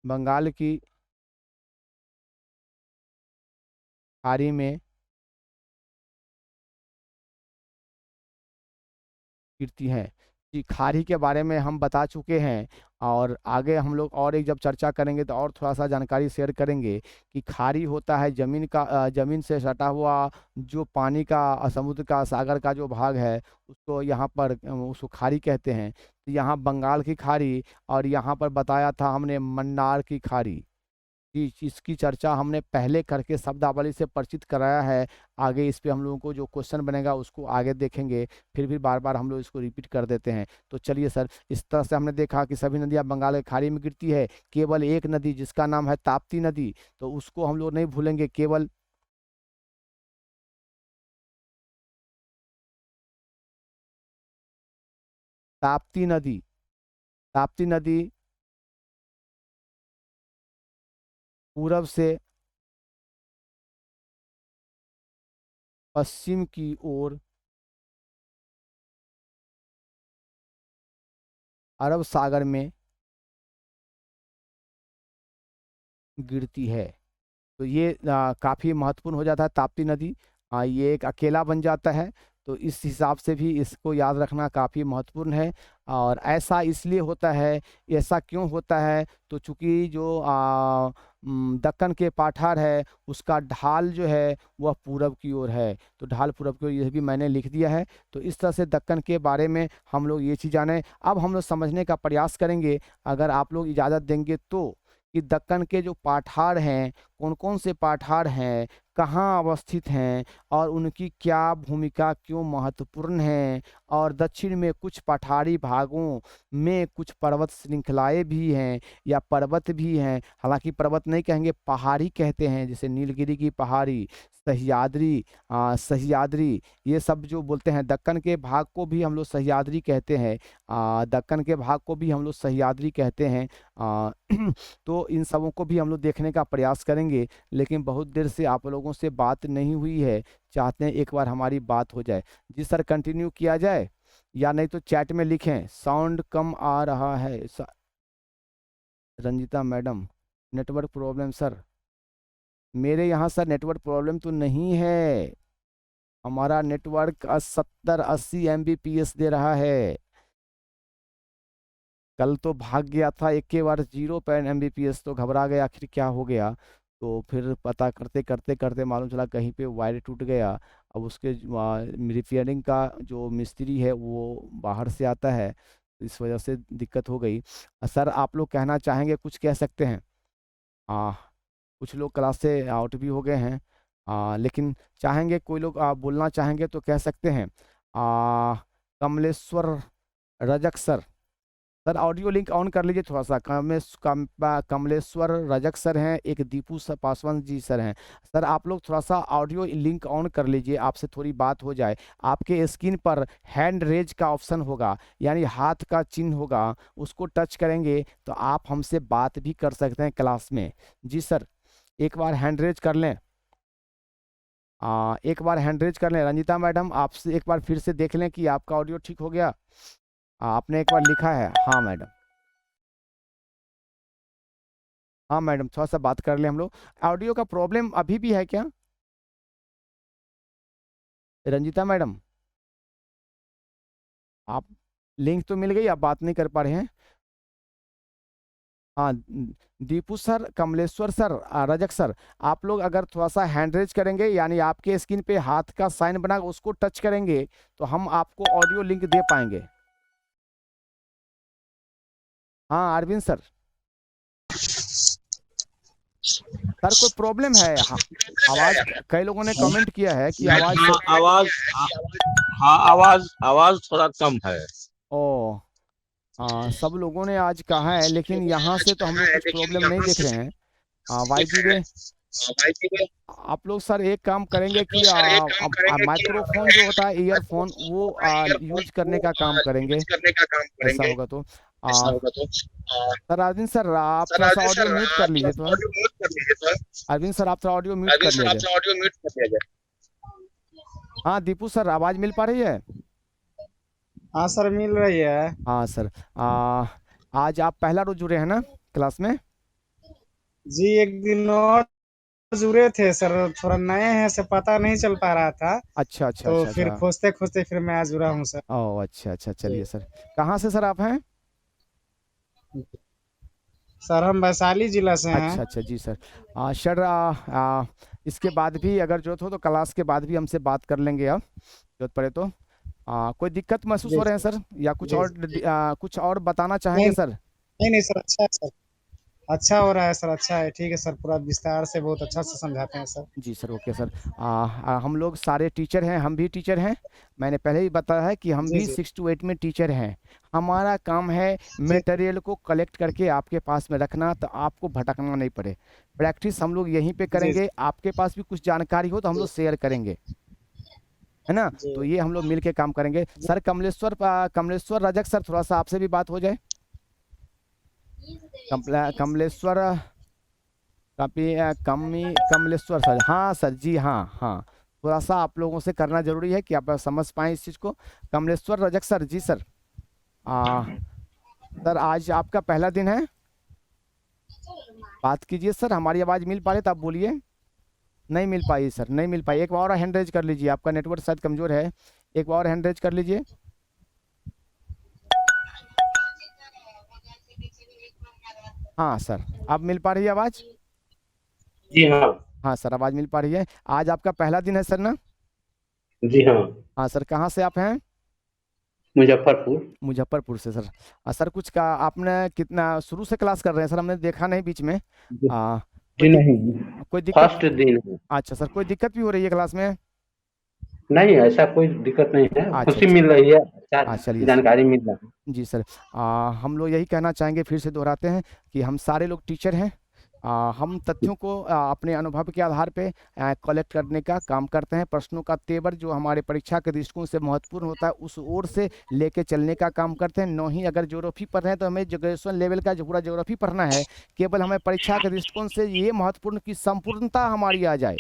बंगाल की खाड़ी में गिरती हैं। जी, खाड़ी के बारे में हम बता चुके हैं। और आगे हम लोग और एक जब चर्चा करेंगे तो और थोड़ा सा जानकारी शेयर करेंगे कि खाड़ी होता है जमीन से सटा हुआ जो पानी का समुद्र का सागर का जो भाग है उसको यहाँ पर उसको खाड़ी कहते हैं। तो यहाँ बंगाल की खाड़ी और यहाँ पर बताया था हमने मन्नार की खाड़ी। जी, इसकी चर्चा हमने पहले करके शब्दावली से परिचित कराया है। आगे इस पे हम लोगों को जो क्वेश्चन बनेगा उसको आगे देखेंगे, फिर भी बार बार हम लोग इसको रिपीट कर देते हैं। तो चलिए सर, इस तरह से हमने देखा कि सभी नदियां बंगाल की खाड़ी में गिरती है, केवल एक नदी जिसका नाम है ताप्ती नदी, तो उसको हम लोग नहीं भूलेंगे। केवल ताप्ती नदी, ताप्ती नदी पूरब से पश्चिम की ओर अरब सागर में गिरती है। तो ये काफ़ी महत्वपूर्ण हो जाता है ताप्ती नदी। ये एक अकेला बन जाता है, तो इस हिसाब से भी इसको याद रखना काफ़ी महत्वपूर्ण है। और ऐसा इसलिए होता है, ऐसा क्यों होता है, तो चूंकि जो दक्कन के पठार है उसका ढाल जो है वह पूरब की ओर है, तो ढाल पूरब की ओर, यह भी मैंने लिख दिया है। तो इस तरह से दक्कन के बारे में हम लोग ये चीज़ जाने। अब हम लोग समझने का प्रयास करेंगे, अगर आप लोग इजाज़त देंगे तो, कि दक्कन के जो पठार हैं कौन कौन से पठार हैं, कहाँ अवस्थित हैं और उनकी क्या भूमिका क्यों महत्वपूर्ण है। और दक्षिण में कुछ पठारी भागों में कुछ पर्वत श्रृंखलाएं भी हैं या पर्वत भी हैं, हालांकि पर्वत नहीं कहेंगे, पहाड़ी कहते हैं, जैसे नीलगिरी की पहाड़ी, सह्याद्री, ये सब जो बोलते हैं। दक्कन के भाग को भी हम लोग सह्याद्री कहते हैं। दक्कन के भाग को भी हम लोग सह्याद्री कहते हैं। आ, तो इन सबों को भी हम लोग देखने का प्रयास करेंगे, लेकिन बहुत देर से आप लोगों से बात नहीं हुई है, चाहते हैं एक बार हमारी बात हो जाए। जी सर, कंटिन्यू किया जाए या नहीं तो चैट में लिखें, साउंड कम आ रहा है। Ranjita madam, network problem sir. मेरे यहाँ सर नेटवर्क प्रॉब्लम तो नहीं है। हमारा नेटवर्क 70-80 Mbps दे रहा है। कल तो भाग गया था एक के बार 0 Mbps, तो घबरा गया आखिर क्या हो गया। तो फिर पता करते करते करते मालूम चला कहीं पे वायर टूट गया। अब उसके रिपेयरिंग का जो मिस्त्री है वो बाहर से आता है, तो इस वजह से दिक्कत हो गई। सर आप लोग कहना चाहेंगे, कुछ कह सकते हैं। आ, कुछ लोग क्लास से आउट भी हो गए हैं, लेकिन चाहेंगे कोई लोग बोलना चाहेंगे तो कह सकते हैं। Kamleshwar Rajak sir, sir audio link on कर लीजिए थोड़ा सा। कमलेश्वर रजक सर हैं, एक दीपू पासवान जी सर हैं। सर आप लोग थोड़ा सा ऑडियो लिंक ऑन कर लीजिए, आपसे थोड़ी बात हो जाए। आपके स्क्रीन पर हैंड रेज का ऑप्शन होगा, यानी हाथ का चिन्ह होगा, उसको टच करेंगे तो आप हमसे बात भी कर सकते हैं क्लास में। जी सर, एक बार हैंड रेज कर लें। एक बार हैंड रेज कर लें। रंजिता मैडम आपसे एक बार फिर से देख लें कि आपका ऑडियो ठीक हो गया। आपने एक बार लिखा है, हाँ मैडम। हाँ मैडम, थोड़ा सा बात कर ले हम लोग। ऑडियो का प्रॉब्लम अभी भी है क्या, रंजिता मैडम? आप, लिंक तो मिल गई, आप बात नहीं कर पा रहे हैं। हाँ Deepu sir, Kamleshwar sir, Rajak sir, आप लोग अगर थोड़ा सा हैंड रेज करेंगे, यानी आपके स्क्रीन पे हाथ का साइन बना उसको टच करेंगे, तो हम आपको ऑडियो लिंक दे पाएंगे। हाँ अरविंद सर। सर कोई प्रॉब्लम है? हाँ, आवाज, कई लोगों ने कमेंट किया है कि आवाज हाँ से। आवाज। हाँ आवाज आवाज थोड़ा कम है। ओ, सब लोगों ने आज कहा है, लेकिन यहाँ से तो हम लोग कुछ प्रॉब्लम नहीं देख रहे हैं। वाई दी वे, आप लोग सर एक काम करेंगे कि माइक्रोफोन जो होता है, ईयरफोन, वो यूज करने का काम करेंगे। ऐसा होगा तो सर अरविंद सर आप थोड़ा सा ऑडियो म्यूट कर लीजिए थोड़ा। अरविंद सर आप थोड़ा ऑडियो म्यूट कर लिया जाए। हाँ दीपू सर, आवाज मिल पा रही है? हाँ सर, मिल रही है। हाँ सर, आज आप पहला रोज जुड़े हैं ना क्लास में? जी, एक दिन और जुड़े थे सर, थोड़ा नए हैं से पता नहीं चल पा रहा था, अच्छा अच्छा तो अच्छा फिर अच्छा। खोजते खोजते फिर मैं आज जुड़ा हूँ सर। ओह अच्छा अच्छा, जी चलिए सर। कहाँ से सर आप हैं? सर, हम वैशाली जिला से हैं। अच्छा अच्छा जी सर। सर इसके बाद भी अगर जरूरत हो तो क्लास के बाद भी हमसे बात कर लेंगे आप, जरूरत पड़े तो। कोई दिक्कत महसूस जी हो रहे हैं सर, या कुछ जी और कुछ और बताना नहीं चाहेंगे सर? नहीं नहीं सर, अच्छा है सर। अच्छा हो रहा है सर, अच्छा है, ठीक है सर, पूरा विस्तार से बहुत अच्छा से समझाते हैं सर। जी सर, ओके सर। हम लोग सारे टीचर हैं, हम भी टीचर हैं। मैंने पहले ही बताया है कि हम जी भी जी 6 to 8 में टीचर हैं। हमारा काम है जी मटेरियल को कलेक्ट करके आपके पास में रखना, तो आपको भटकना नहीं पड़े। प्रैक्टिस हम लोग यहीं पे जी करेंगे, आपके पास भी कुछ जानकारी हो तो हम जी लोग शेयर करेंगे, है ना? जी तो ये हम लोग मिल के काम करेंगे। जी सर कमलेश्वर रजक सर, थोड़ा सा आपसे भी बात हो जाए। कमलेश्वर, कमलेश्वर सर, हाँ सर जी, हाँ हाँ। थोड़ा सा आप लोगों से करना जरूरी है कि आप समझ पाएं इस चीज़ को। कमलेश्वर रजक सर जी सर। आ, सर आज आपका पहला दिन है, बात कीजिए सर। हमारी आवाज़ मिल पा रही तो आप बोलिए। नहीं मिल पाई सर, नहीं मिल पाई। एक बार और हैंड रेज कर लीजिए, आपका नेटवर्क शायद कमज़ोर है। एक बार और हैंड रेज कर लीजिए। हाँ सर, अब मिल पा रही है आवाज़? जी हाँ। हाँ सर, आवाज़ मिल पा रही है। आज आपका पहला दिन है सर ना? जी हाँ। हाँ सर, कहाँ से आप हैं? मुजफ्फरपुर। मुजफ्फरपुर से सर। सर कुछ का आपने कितना शुरू से क्लास कर रहे हैं सर? हमने देखा नहीं बीच में। जी आ, कोई जी दिक, नहीं, कोई दिक्कत? फर्स्ट दिन है। अच्छा सर, कोई दिक्कत भी हो रही है क्लास में? नहीं ऐसा कोई दिक्कत नहीं है, अच्छा खुशी अच्छा। मिल रही है, अच्छा चलिए सर। जानकारी मिल रहा है। जी सर। हम लोग यही कहना चाहेंगे, फिर से दोहराते हैं कि हम सारे लोग टीचर हैं। हम तथ्यों को अपने अनुभव के आधार पे कलेक्ट करने का काम करते हैं। प्रश्नों का तेवर जो हमारे परीक्षा के दृष्टिकोण से महत्वपूर्ण होता है, उस ओर से लेके चलने का काम करते हैं। न ही अगर ज्योग्राफी पढ़ रहे हैं तो हमें ग्रेजुएशन लेवल का जो पूरा ज्योग्राफी पढ़ना है, केवल हमें परीक्षा के दृष्टिकोण से ये महत्वपूर्ण कि संपूर्णता हमारी आ जाए,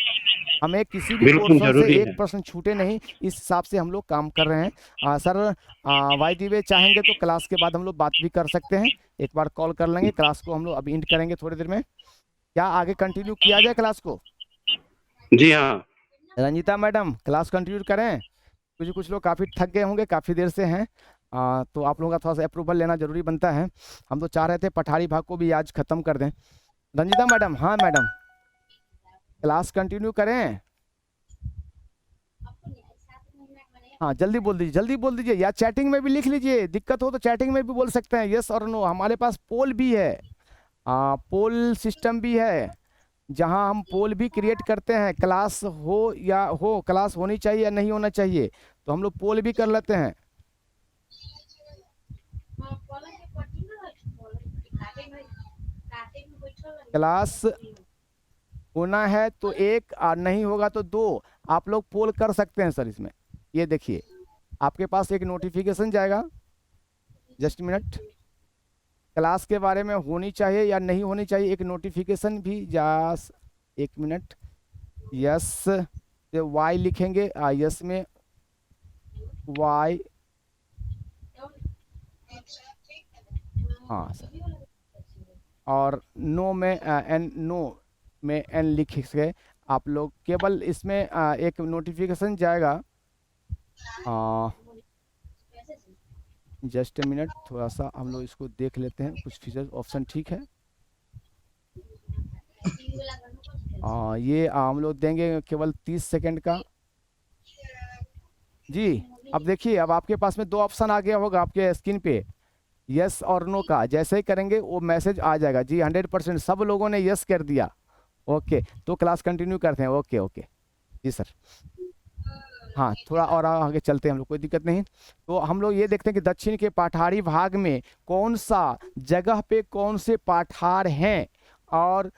हमें किसी भी बिल्कुल पोर्शन से जरूरी एक है। प्रश्न छूटे नहीं, इस हिसाब से हम लोग काम कर रहे हैं। सर वाई दी वे चाहेंगे तो क्लास के बाद हम लोग बात भी कर सकते हैं। एक बार कॉल कर लेंगे, क्लास को हम लोग अभी इंड करेंगे थोड़ी देर में। क्या आगे कंटिन्यू किया जाए क्लास को? जी हाँ। रंजिता मैडम क्लास कंटिन्यू करें? कुछ कुछ लोग काफ़ी थक गए होंगे, काफ़ी देर से हैं। तो आप लोगों का थोड़ा सा अप्रूवल लेना जरूरी बनता है। हम तो चाह रहे थे पठारी भाग को भी आज ख़त्म कर दें। रंजिता मैडम, हाँ मैडम, क्लास कंटिन्यू करें? हाँ जल्दी बोल दीजिए, या चैटिंग में भी लिख लीजिए, दिक्कत हो तो चैटिंग में भी बोल सकते हैं यस और नो। हमारे पास पोल भी है, पोल सिस्टम भी है, जहां हम पोल भी क्रिएट करते हैं, क्लास हो या हो, क्लास होनी चाहिए या नहीं होना चाहिए, तो हम लोग पोल भी कर लेते हैं। क्लास होना है तो एक, और नहीं होगा तो दो, आप लोग पोल कर सकते हैं सर इसमें। ये देखिए आपके पास एक नोटिफिकेशन जाएगा, जस्ट मिनट, क्लास के बारे में होनी चाहिए या नहीं होनी चाहिए, एक नोटिफिकेशन भी जा, एक मिनट, यस से वाई लिखेंगे, यस में वाई, हाँ सर, और नो में एन, नो में एन लिख के आप लोग केवल इसमें एक नोटिफिकेशन जाएगा। जस्ट ए मिनट, थोड़ा सा हम लोग इसको देख लेते हैं, कुछ फीचर्स ऑप्शन ठीक है। ये हम लोग देंगे केवल 30 सेकंड का जी। अब देखिए, अब आपके पास में दो ऑप्शन आ गया होगा आपके स्क्रीन पे, यस और नो का। जैसे ही करेंगे वो मैसेज आ जाएगा जी, 100% सब लोगों ने यस कर दिया। ओके, तो क्लास कंटिन्यू करते हैं। ओके ओके जी सर। हाँ, थोड़ा और आगे चलते हैं हम लोग, कोई दिक्कत नहीं। तो हम लोग ये देखते हैं कि दक्षिण के पाठारी भाग में कौन सा जगह पे कौन से पाठार हैं, और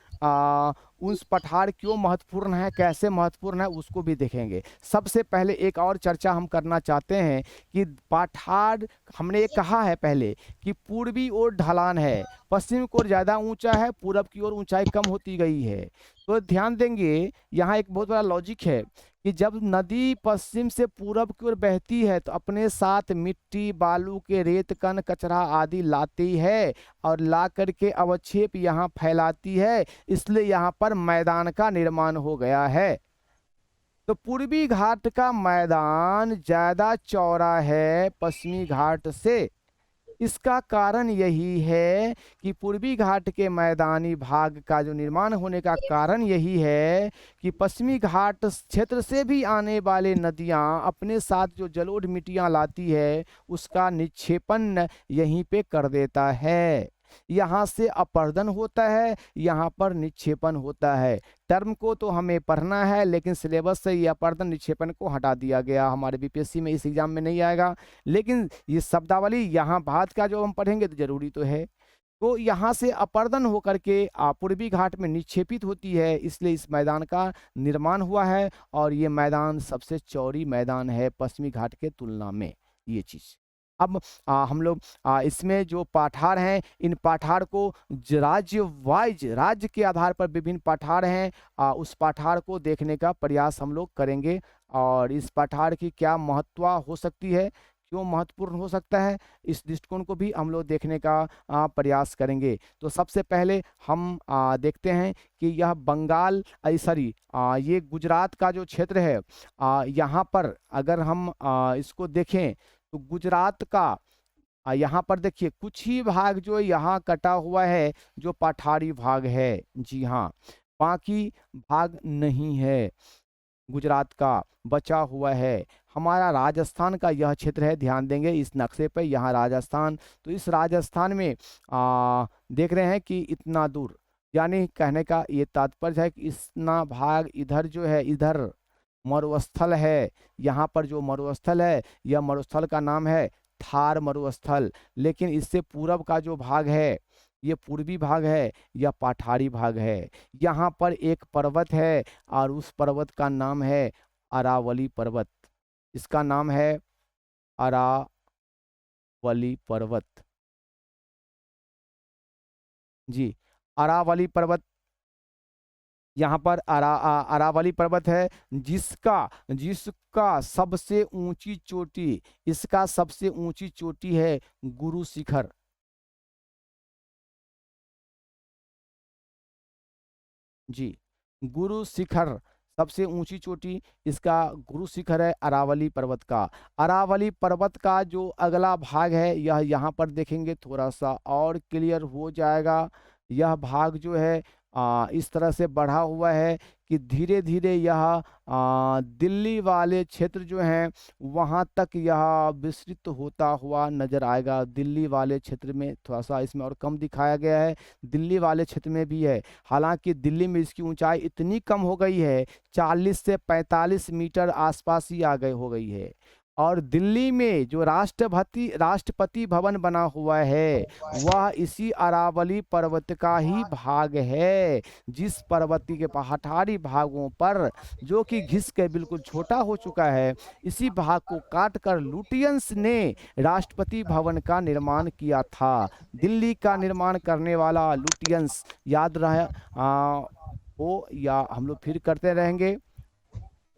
उस पठार क्यों महत्वपूर्ण है, कैसे महत्वपूर्ण है, उसको भी देखेंगे। सबसे पहले एक और चर्चा हम करना चाहते हैं कि पाठार, हमने ये कहा है पहले कि पूर्वी ओर ढलान है, पश्चिम की ओर ज़्यादा ऊंचा है, पूरब की ओर ऊंचाई कम होती गई है। तो ध्यान देंगे, यहाँ एक बहुत बड़ा लॉजिक है कि जब नदी पश्चिम से पूरब की ओर बहती है तो अपने साथ मिट्टी, बालू के रेत, कण, कचरा आदि लाती है, और ला करके अवक्षेप यहाँ फैलाती है, इसलिए यहाँ पर मैदान का निर्माण हो गया है। तो पूर्वी घाट का मैदान ज्यादा चौड़ा है पश्चिमी घाट से। इसका कारण यही है कि पूर्वी घाट के मैदानी भाग का जो निर्माण होने का कारण यही है कि पश्चिमी घाट क्षेत्र से भी आने वाले नदियां अपने साथ जो जलोढ़ मिट्टियां लाती है, उसका निक्षेपण यहीं पे कर देता है। यहाँ से अपर्दन होता है, यहाँ पर निक्षेपण होता है। टर्म को तो हमें पढ़ना है, लेकिन सिलेबस से ये अपर्दन निक्षेपण को हटा दिया गया, हमारे बीपीएससी में इस एग्जाम में नहीं आएगा। लेकिन ये शब्दावली यहाँ बाद का जो हम पढ़ेंगे तो जरूरी तो है। तो यहाँ से अपर्दन होकर के पूर्वी घाट में निक्षेपित होती है, इसलिए इस मैदान का निर्माण हुआ है, और ये मैदान सबसे चौड़ी मैदान है पश्चिमी घाट के तुलना में, ये चीज़। अब हम लोग इसमें जो पाठार हैं, इन पाठार को राज्य वाइज, राज्य के आधार पर विभिन्न पाठार हैं, उस पाठार को देखने का प्रयास हम लोग करेंगे, और इस पाठार की क्या महत्व हो सकती है, क्यों महत्वपूर्ण हो सकता है, इस दृष्टिकोण को भी हम लोग देखने का प्रयास करेंगे। तो सबसे पहले हम देखते हैं कि यह बंगाल, सॉरी, ये गुजरात का जो क्षेत्र है, यहाँ पर अगर हम इसको देखें तो गुजरात का यहाँ पर देखिए कुछ ही भाग जो यहाँ कटा हुआ है, जो पठारी भाग है, जी हाँ, बाकी भाग नहीं है गुजरात का, बचा हुआ है। हमारा राजस्थान का यह क्षेत्र है, ध्यान देंगे इस नक्शे पर, यहाँ राजस्थान, तो इस राजस्थान में देख रहे हैं कि इतना दूर, यानी कहने का ये तात्पर्य है कि इतना भाग इधर जो है, इधर मरुस्थल है। यहाँ पर जो मरुस्थल है, यह मरुस्थल का नाम है थार मरुस्थल। लेकिन इससे पूरब का जो भाग है, ये पूर्वी भाग है, यह पठारी भाग है। यहाँ पर एक पर्वत है, और उस पर्वत का नाम है अरावली पर्वत। इसका नाम है अरावली पर्वत जी। अरावली पर्वत, यहाँ पर अरावली पर्वत है, जिसका जिसका सबसे ऊंची चोटी, इसका सबसे ऊंची चोटी है गुरु शिखर जी। गुरु शिखर सबसे ऊंची चोटी इसका गुरु शिखर है अरावली पर्वत का। अरावली पर्वत का जो अगला भाग है यह यहाँ पर देखेंगे थोड़ा सा और क्लियर हो जाएगा। यह भाग जो है इस तरह से बढ़ा हुआ है कि धीरे धीरे यह दिल्ली वाले क्षेत्र जो हैं वहाँ तक यह विस्तृत होता हुआ नजर आएगा। दिल्ली वाले क्षेत्र में थोड़ा सा इसमें और कम दिखाया गया है, दिल्ली वाले क्षेत्र में भी है। हालांकि दिल्ली में इसकी ऊंचाई इतनी कम हो गई है 40 से 45 मीटर आसपास ही आ गई हो गई है। और दिल्ली में जो राष्ट्रपति भवन बना हुआ है वह इसी अरावली पर्वत का ही भाग है, जिस पर्वत के पहाड़ी भागों पर जो कि घिस के बिल्कुल छोटा हो चुका है, इसी भाग को काटकर लुटियंस ने राष्ट्रपति भवन का निर्माण किया था। दिल्ली का निर्माण करने वाला लुटियंस याद रहे हो या हम लोग फिर करते रहेंगे।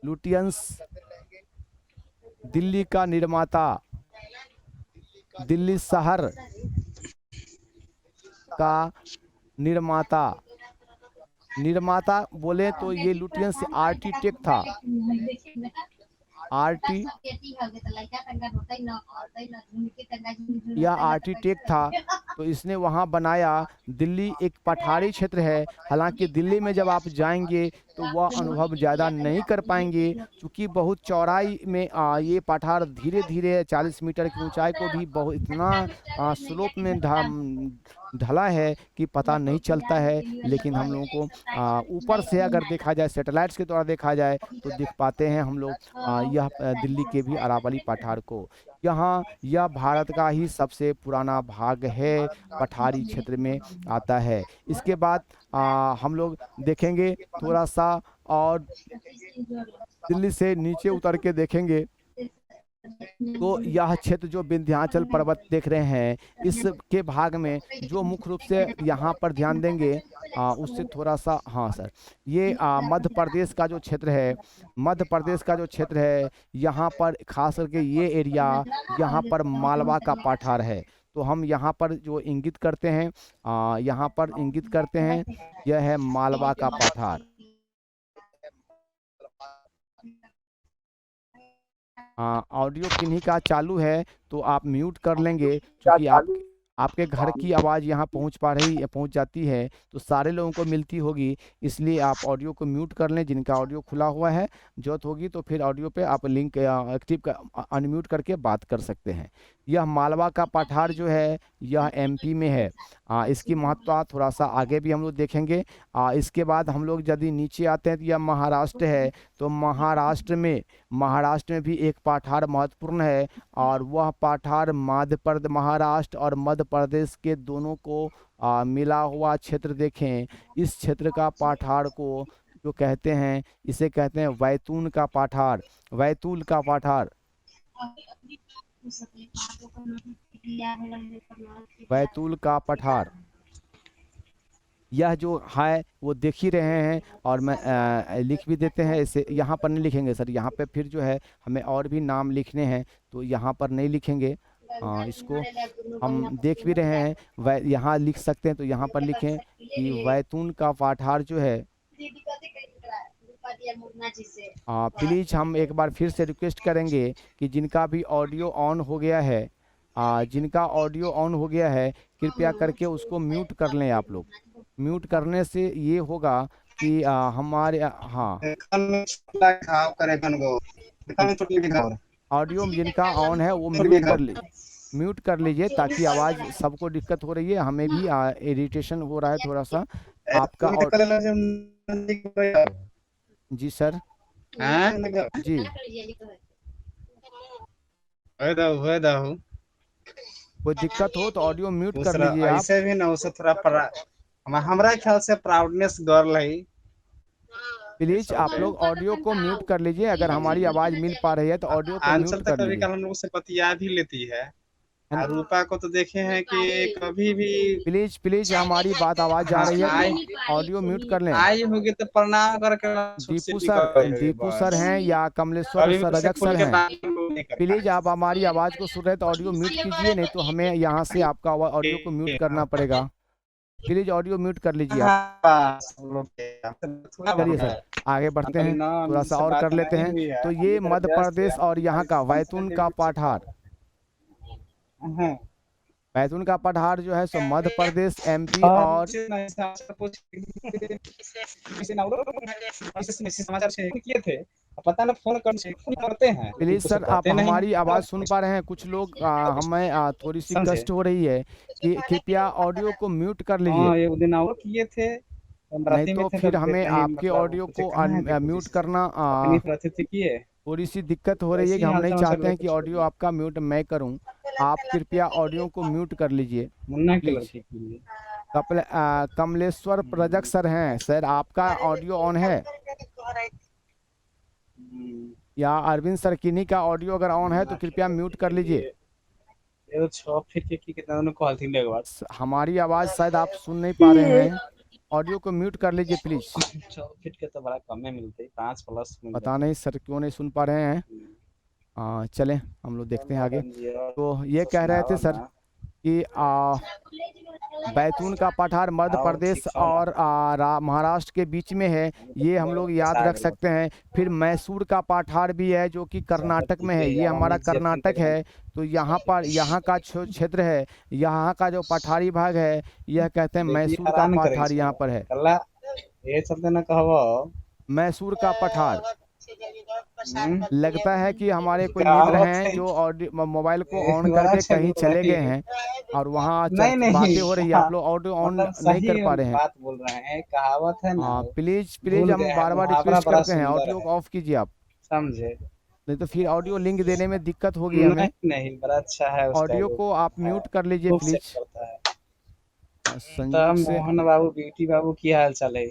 लुटियंस दिल्ली का निर्माता, दिल्ली शहर का निर्माता बोले तो ये लुटियंस आर्किटेक्ट था। यह आर्किटेक्ट था, तो इसने वहाँ बनाया। दिल्ली एक पठारी क्षेत्र है, हालांकि दिल्ली में जब आप जाएंगे तो वह अनुभव ज़्यादा नहीं कर पाएंगे, क्योंकि बहुत चौड़ाई में ये पठार धीरे धीरे 40 मीटर की ऊंचाई को भी बहुत इतना स्लोप में ढला है कि पता नहीं चलता है। लेकिन हम लोगों को ऊपर से अगर देखा जाए, सैटेलाइट्स के द्वारा देखा जाए तो देख पाते हैं हम लोग यह दिल्ली के भी अरावली पठार को। यहाँ यह भारत का ही सबसे पुराना भाग है, पठारी क्षेत्र में आता है। इसके बाद हम लोग देखेंगे थोड़ा सा और दिल्ली से नीचे उतर के देखेंगे तो यह क्षेत्र जो विंध्याचल पर्वत देख रहे हैं, इसके भाग में जो मुख्य रूप से यहाँ पर ध्यान देंगे उससे थोड़ा सा, हाँ सर, ये मध्य प्रदेश का जो क्षेत्र है, मध्य प्रदेश का जो क्षेत्र है, यहाँ पर खास करके ये एरिया, यहाँ पर मालवा का पठार है। तो हम यहाँ पर जो इंगित करते हैं, यहाँ पर इंगित करते हैं, यह है मालवा का पठार। ऑडियो किन्हीं का चालू है तो आप म्यूट कर लेंगे, क्योंकि आपके घर की आवाज़ यहाँ पहुँच जाती है तो सारे लोगों को मिलती होगी, इसलिए आप ऑडियो को म्यूट कर लें। जिनका ऑडियो खुला हुआ है, जरूरत होगी तो फिर ऑडियो पे आप लिंक एक्टिव अनम्यूट करके बात कर सकते हैं। यह मालवा का पठार जो है यह एमपी में है। इसकी महत्ता थोड़ा सा आगे भी हम लोग देखेंगे। इसके बाद हम लोग यदि नीचे आते हैं तो यह महाराष्ट्र है। तो महाराष्ट्र में भी एक पठार महत्वपूर्ण है, और वह पठार महाराष्ट्र और मध्य प्रदेश के दोनों को मिला हुआ क्षेत्र देखें। इस क्षेत्र का पठार को जो कहते हैं, इसे कहते हैं वैतूल का पठार। वैतूल का पठार यह जो है वो देख ही रहे हैं, और मैं लिख भी देते हैं। इसे यहाँ पर नहीं लिखेंगे सर, यहाँ पे फिर जो है हमें और भी नाम लिखने हैं तो यहाँ पर नहीं लिखेंगे। इसको हम देख भी रहे हैं, यहाँ लिख सकते हैं तो यहाँ पर लिखें कि वैतूल का पठार जो है। प्लीज हम एक बार फिर से रिक्वेस्ट करेंगे कि जिनका भी ऑडियो ऑन हो गया है, कृपया करके उसको म्यूट कर लें। आप लोग म्यूट करने से ये होगा कि हमारे ऑडियो जिनका ऑन है वो म्यूट कर लीजिए, ताकि आवाज़ सबको दिक्कत हो रही है, हमें भी इरिटेशन हो रहा है थोड़ा सा आपका। जी सर, जी कोई दिक्कत हो तो ऑडियो म्यूट कर लीजिए आप। ऐसे भी ना, उसे थोड़ा हमारा ख्याल से प्राउडनेस गर्ल है। प्लीज आप लोग ऑडियो को म्यूट कर लीजिए, अगर हमारी आवाज मिल पा रही है तो ऑडियो को म्यूट कर लीजिए। कभी हम लोग से बतिया भी लेती है। रूपा को तो देखे हैं कि कभी भी प्लीज हमारी बात आवाज जा रही है, ऑडियो म्यूट कर लें। आई होगी तो प्रणाम करके दीपू सर हैं या कमलेश्वर सर, रजक सर हैं, प्लीज आप हमारी आवाज को सुन रहे तो ऑडियो म्यूट कीजिए, नहीं तो हमें यहाँ से आपका ऑडियो को म्यूट करना पड़ेगा। प्लीज ऑडियो म्यूट कर लीजिए आप। हाँ बस हम लोग के यहाँ पे थोड़ा चलिए बहुत सर है। आगे हम बढ़ते कभी हैं, ना थोड़ा सा उनसे और बात कर लेते नहीं हैं। हुई है, तो हम ये इधर मध्य व्यस्त थे, प्रदेश हम और यहाँ का बैतूल का पठार, हैं। बैतूल का पठार जो है सो मध्य प्रदेश, एमपी और और मुझे नहीं समाचार से किए थे, पता ना फोन करते हैं लेकिन प्लीज कुछ सर आप कहते नहीं हमारी है। आवाज़ सुन पा रहे हैं? कुछ लोग हमें थोड़ी सी समझे। कष्ट हो रही है कि कृपया ऑडियो को म्यूट कर लीजिए, हाँ एक दिन और किए थे, हम नहीं राती में तो थे फिर तब हमें नहीं, आपके मतलब ऑडियो पूछे को कहाँ है, देखो म्यूट किसी से करना अपनी प्रतीति किए। थोड़ी सी दिक्कत हो रही है वैसे कि ही हम हाल नहीं समाचार चाहते हैं लेके कि ऑडियो छोड़िए। आपका म्यूट मैं करूं। आप कृपया ऑडियो को म्यूट कर लीजिए मुन्ना के प्लीज। लड़के के लिए। कमलेश्वर प्रजक सर हैं सर, आपका ऑडियो ऑन है? या अरविंद सर किन्हीं का ऑडियो अगर ऑन है तो मुन्ना के कृपया म्यूट लड़के कर के लीजिए। लिए ये तो 6 फीट के कितना दोनों कॉल थी एक बार। हमारी आवाज़ शायद आप सुन नहीं पा रहे हैं, ऑडियो को म्यूट कर लीजिए प्लीज। 6 फीट के तो बड़ा कम में मिलते, 5 प्लस मिल पता जाते। नहीं सर क्यों नहीं सुन पा रहे हैं। चलें हम लोग देखते हैं आगे। मैडम जी और तो ये तो कह रहे थे सुनाओ सर ना। कि बैतूल का पठार मध्य और प्रदेश ठीक हो ना। और महाराष्ट्र के बीच में है, ये हम लोग याद रख सकते हैं। फिर मैसूर का पठार भी है जो कि ज्यादा कर्नाटक में है, ये हमारा जी अपन कर्नाटक करेंगे। है। तो यहाँ पर यहाँ का क्षेत्र है, यहाँ का जो पठारी भाग है यह कहते हैं देखिए मैसूर का हैरान करे पठार इसको यहाँ पर है। कल्ला ये चलते ना कहबो। मैसूर का पठार लगता है कि हमारे कोई क्या मित्र बात हैं है। जो ऑडियो मोबाइल को ये ऑन बड़ा करके अच्छा कहीं बोल चले रहे गए हैं। हैं और वहाँ नहीं नहीं बातें हो रही है, हाँ, आप लोग ऑडियो ऑन मतलब नहीं सही कर पा रहे हैं। बात बोल रहे हैं, कहावत है ना। प्लीज प्लीज भूल गए हम हैं, बार बार मुहावरा रिक्वेस्ट बड़ा करते हैं सुंदर ऑडियो को है। ऑफ कीजिए आप, समझे। नहीं तो फिर ऑडियो लिंक देने में दिक्कत होगी हमें। नहीं नहीं बड़ा अच्छा है उसका ऑडियो वो। को आप हाँ, म्यूट कर लीजिए खूब सेट प्लीज। करता है। तो संजोग से मोहन बाबू ब्यूटी बाबू की हाल चाल है।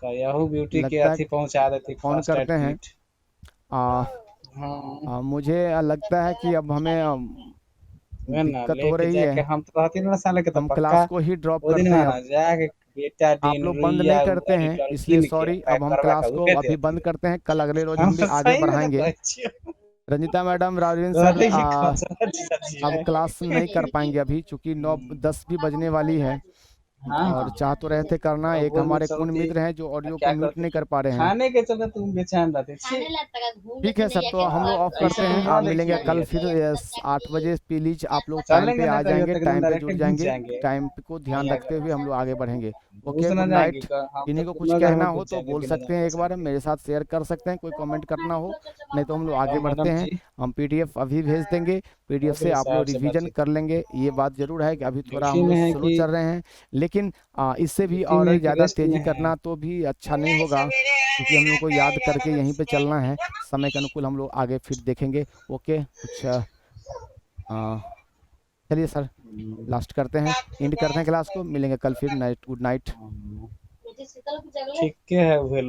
कहू ब्यूटी के लगता है अथी पहुंचा देती फोन फर्स्ट एड करते हैं। किट। आ, हाँ मुझे लगता है कि अब हमें वह ना दिक्कत हो लेके रही है, जाके हम तो रहती ना साले के तो हम पक्का क्लास को ही ड्रॉप वो दिन करते हैं ना अब। जाके बेटा आप दिन लोग बंद नहीं रुइया करते हैं एडिटर इसलिए कीन के सॉरी, अब पैक हम करवा क्लास के को उहे अभी देती बंद है। करते हैं, कल अगले रोज हम हम भी तो आगे सही में तो बढ़ाएंगे। कहै छियै। रंजिता मैडम, राजवीर सर रहते कि खचरा जीजा जी अब है। क्लास नहीं कर पाएंगे अभी चूंकि 9-10 भी बजने वाली है, और हाँ चाह तो रहे थे करना। तो एक बोल में हमारे कुन चलती मित्र हैं जो ऑडियो को क्या म्यूट करते नहीं कर पा रहे हैं। खाने के चलते तुम बेचैन रहते छी। ठीक है सर, तो हम लोग ऑफ ऐसे करते तुम हैं, ना आप मिलेंगे कल देखिए फिर 8 बजे। प्लीज आप लोग टाइम पे चलेंगे ना आ कहियो जाएंगे, तो एकदम टाइम पे डायरेक्ट जुड़ घुस जाएंगे, जाएंगे। टाइम को ध्यान बढ़िया रखते हुए हम लोग आगे बढ़ेंगे। घुस ओके, ना गुड जाएंगे नाइट। हम तो किन्हीं को कुछ दोनों जगह कहना हो घुस तो जाएंगे बोल बिना सकते जान हैं, एक बार पहचान मेरे साथ शेयर कर सकते हैं, कोई कमेंट करना हो, नहीं तो हम लोग आगे और बढ़ते मैडम हैं। जी हम पीडीएफ अभी भेज देंगे, पीडीएफ और से आप हिसाब लोग से रिवीजन बातचीत कर लेंगे। ये बात जरूर है कि अभी थोड़ा ड्यूटी हम में लोग है स्लो कि चल रहे हैं, लेकिन इससे भी ड्यूटी और में कि ज़्यादा रेस्ट तेज़ी में है। करना तो भी अच्छा नहीं होगा, क्योंकि हम लोग को याद करके यहीं पे चलना है। समय के अनुकूल हम लोग आगे फिर देखेंगे। ओके, कुछ चलिए सर, लास्ट करते हैं, एंड करते हैं क्लास को, मिलेंगे कल फिर। Night, good night. ठीक है उहे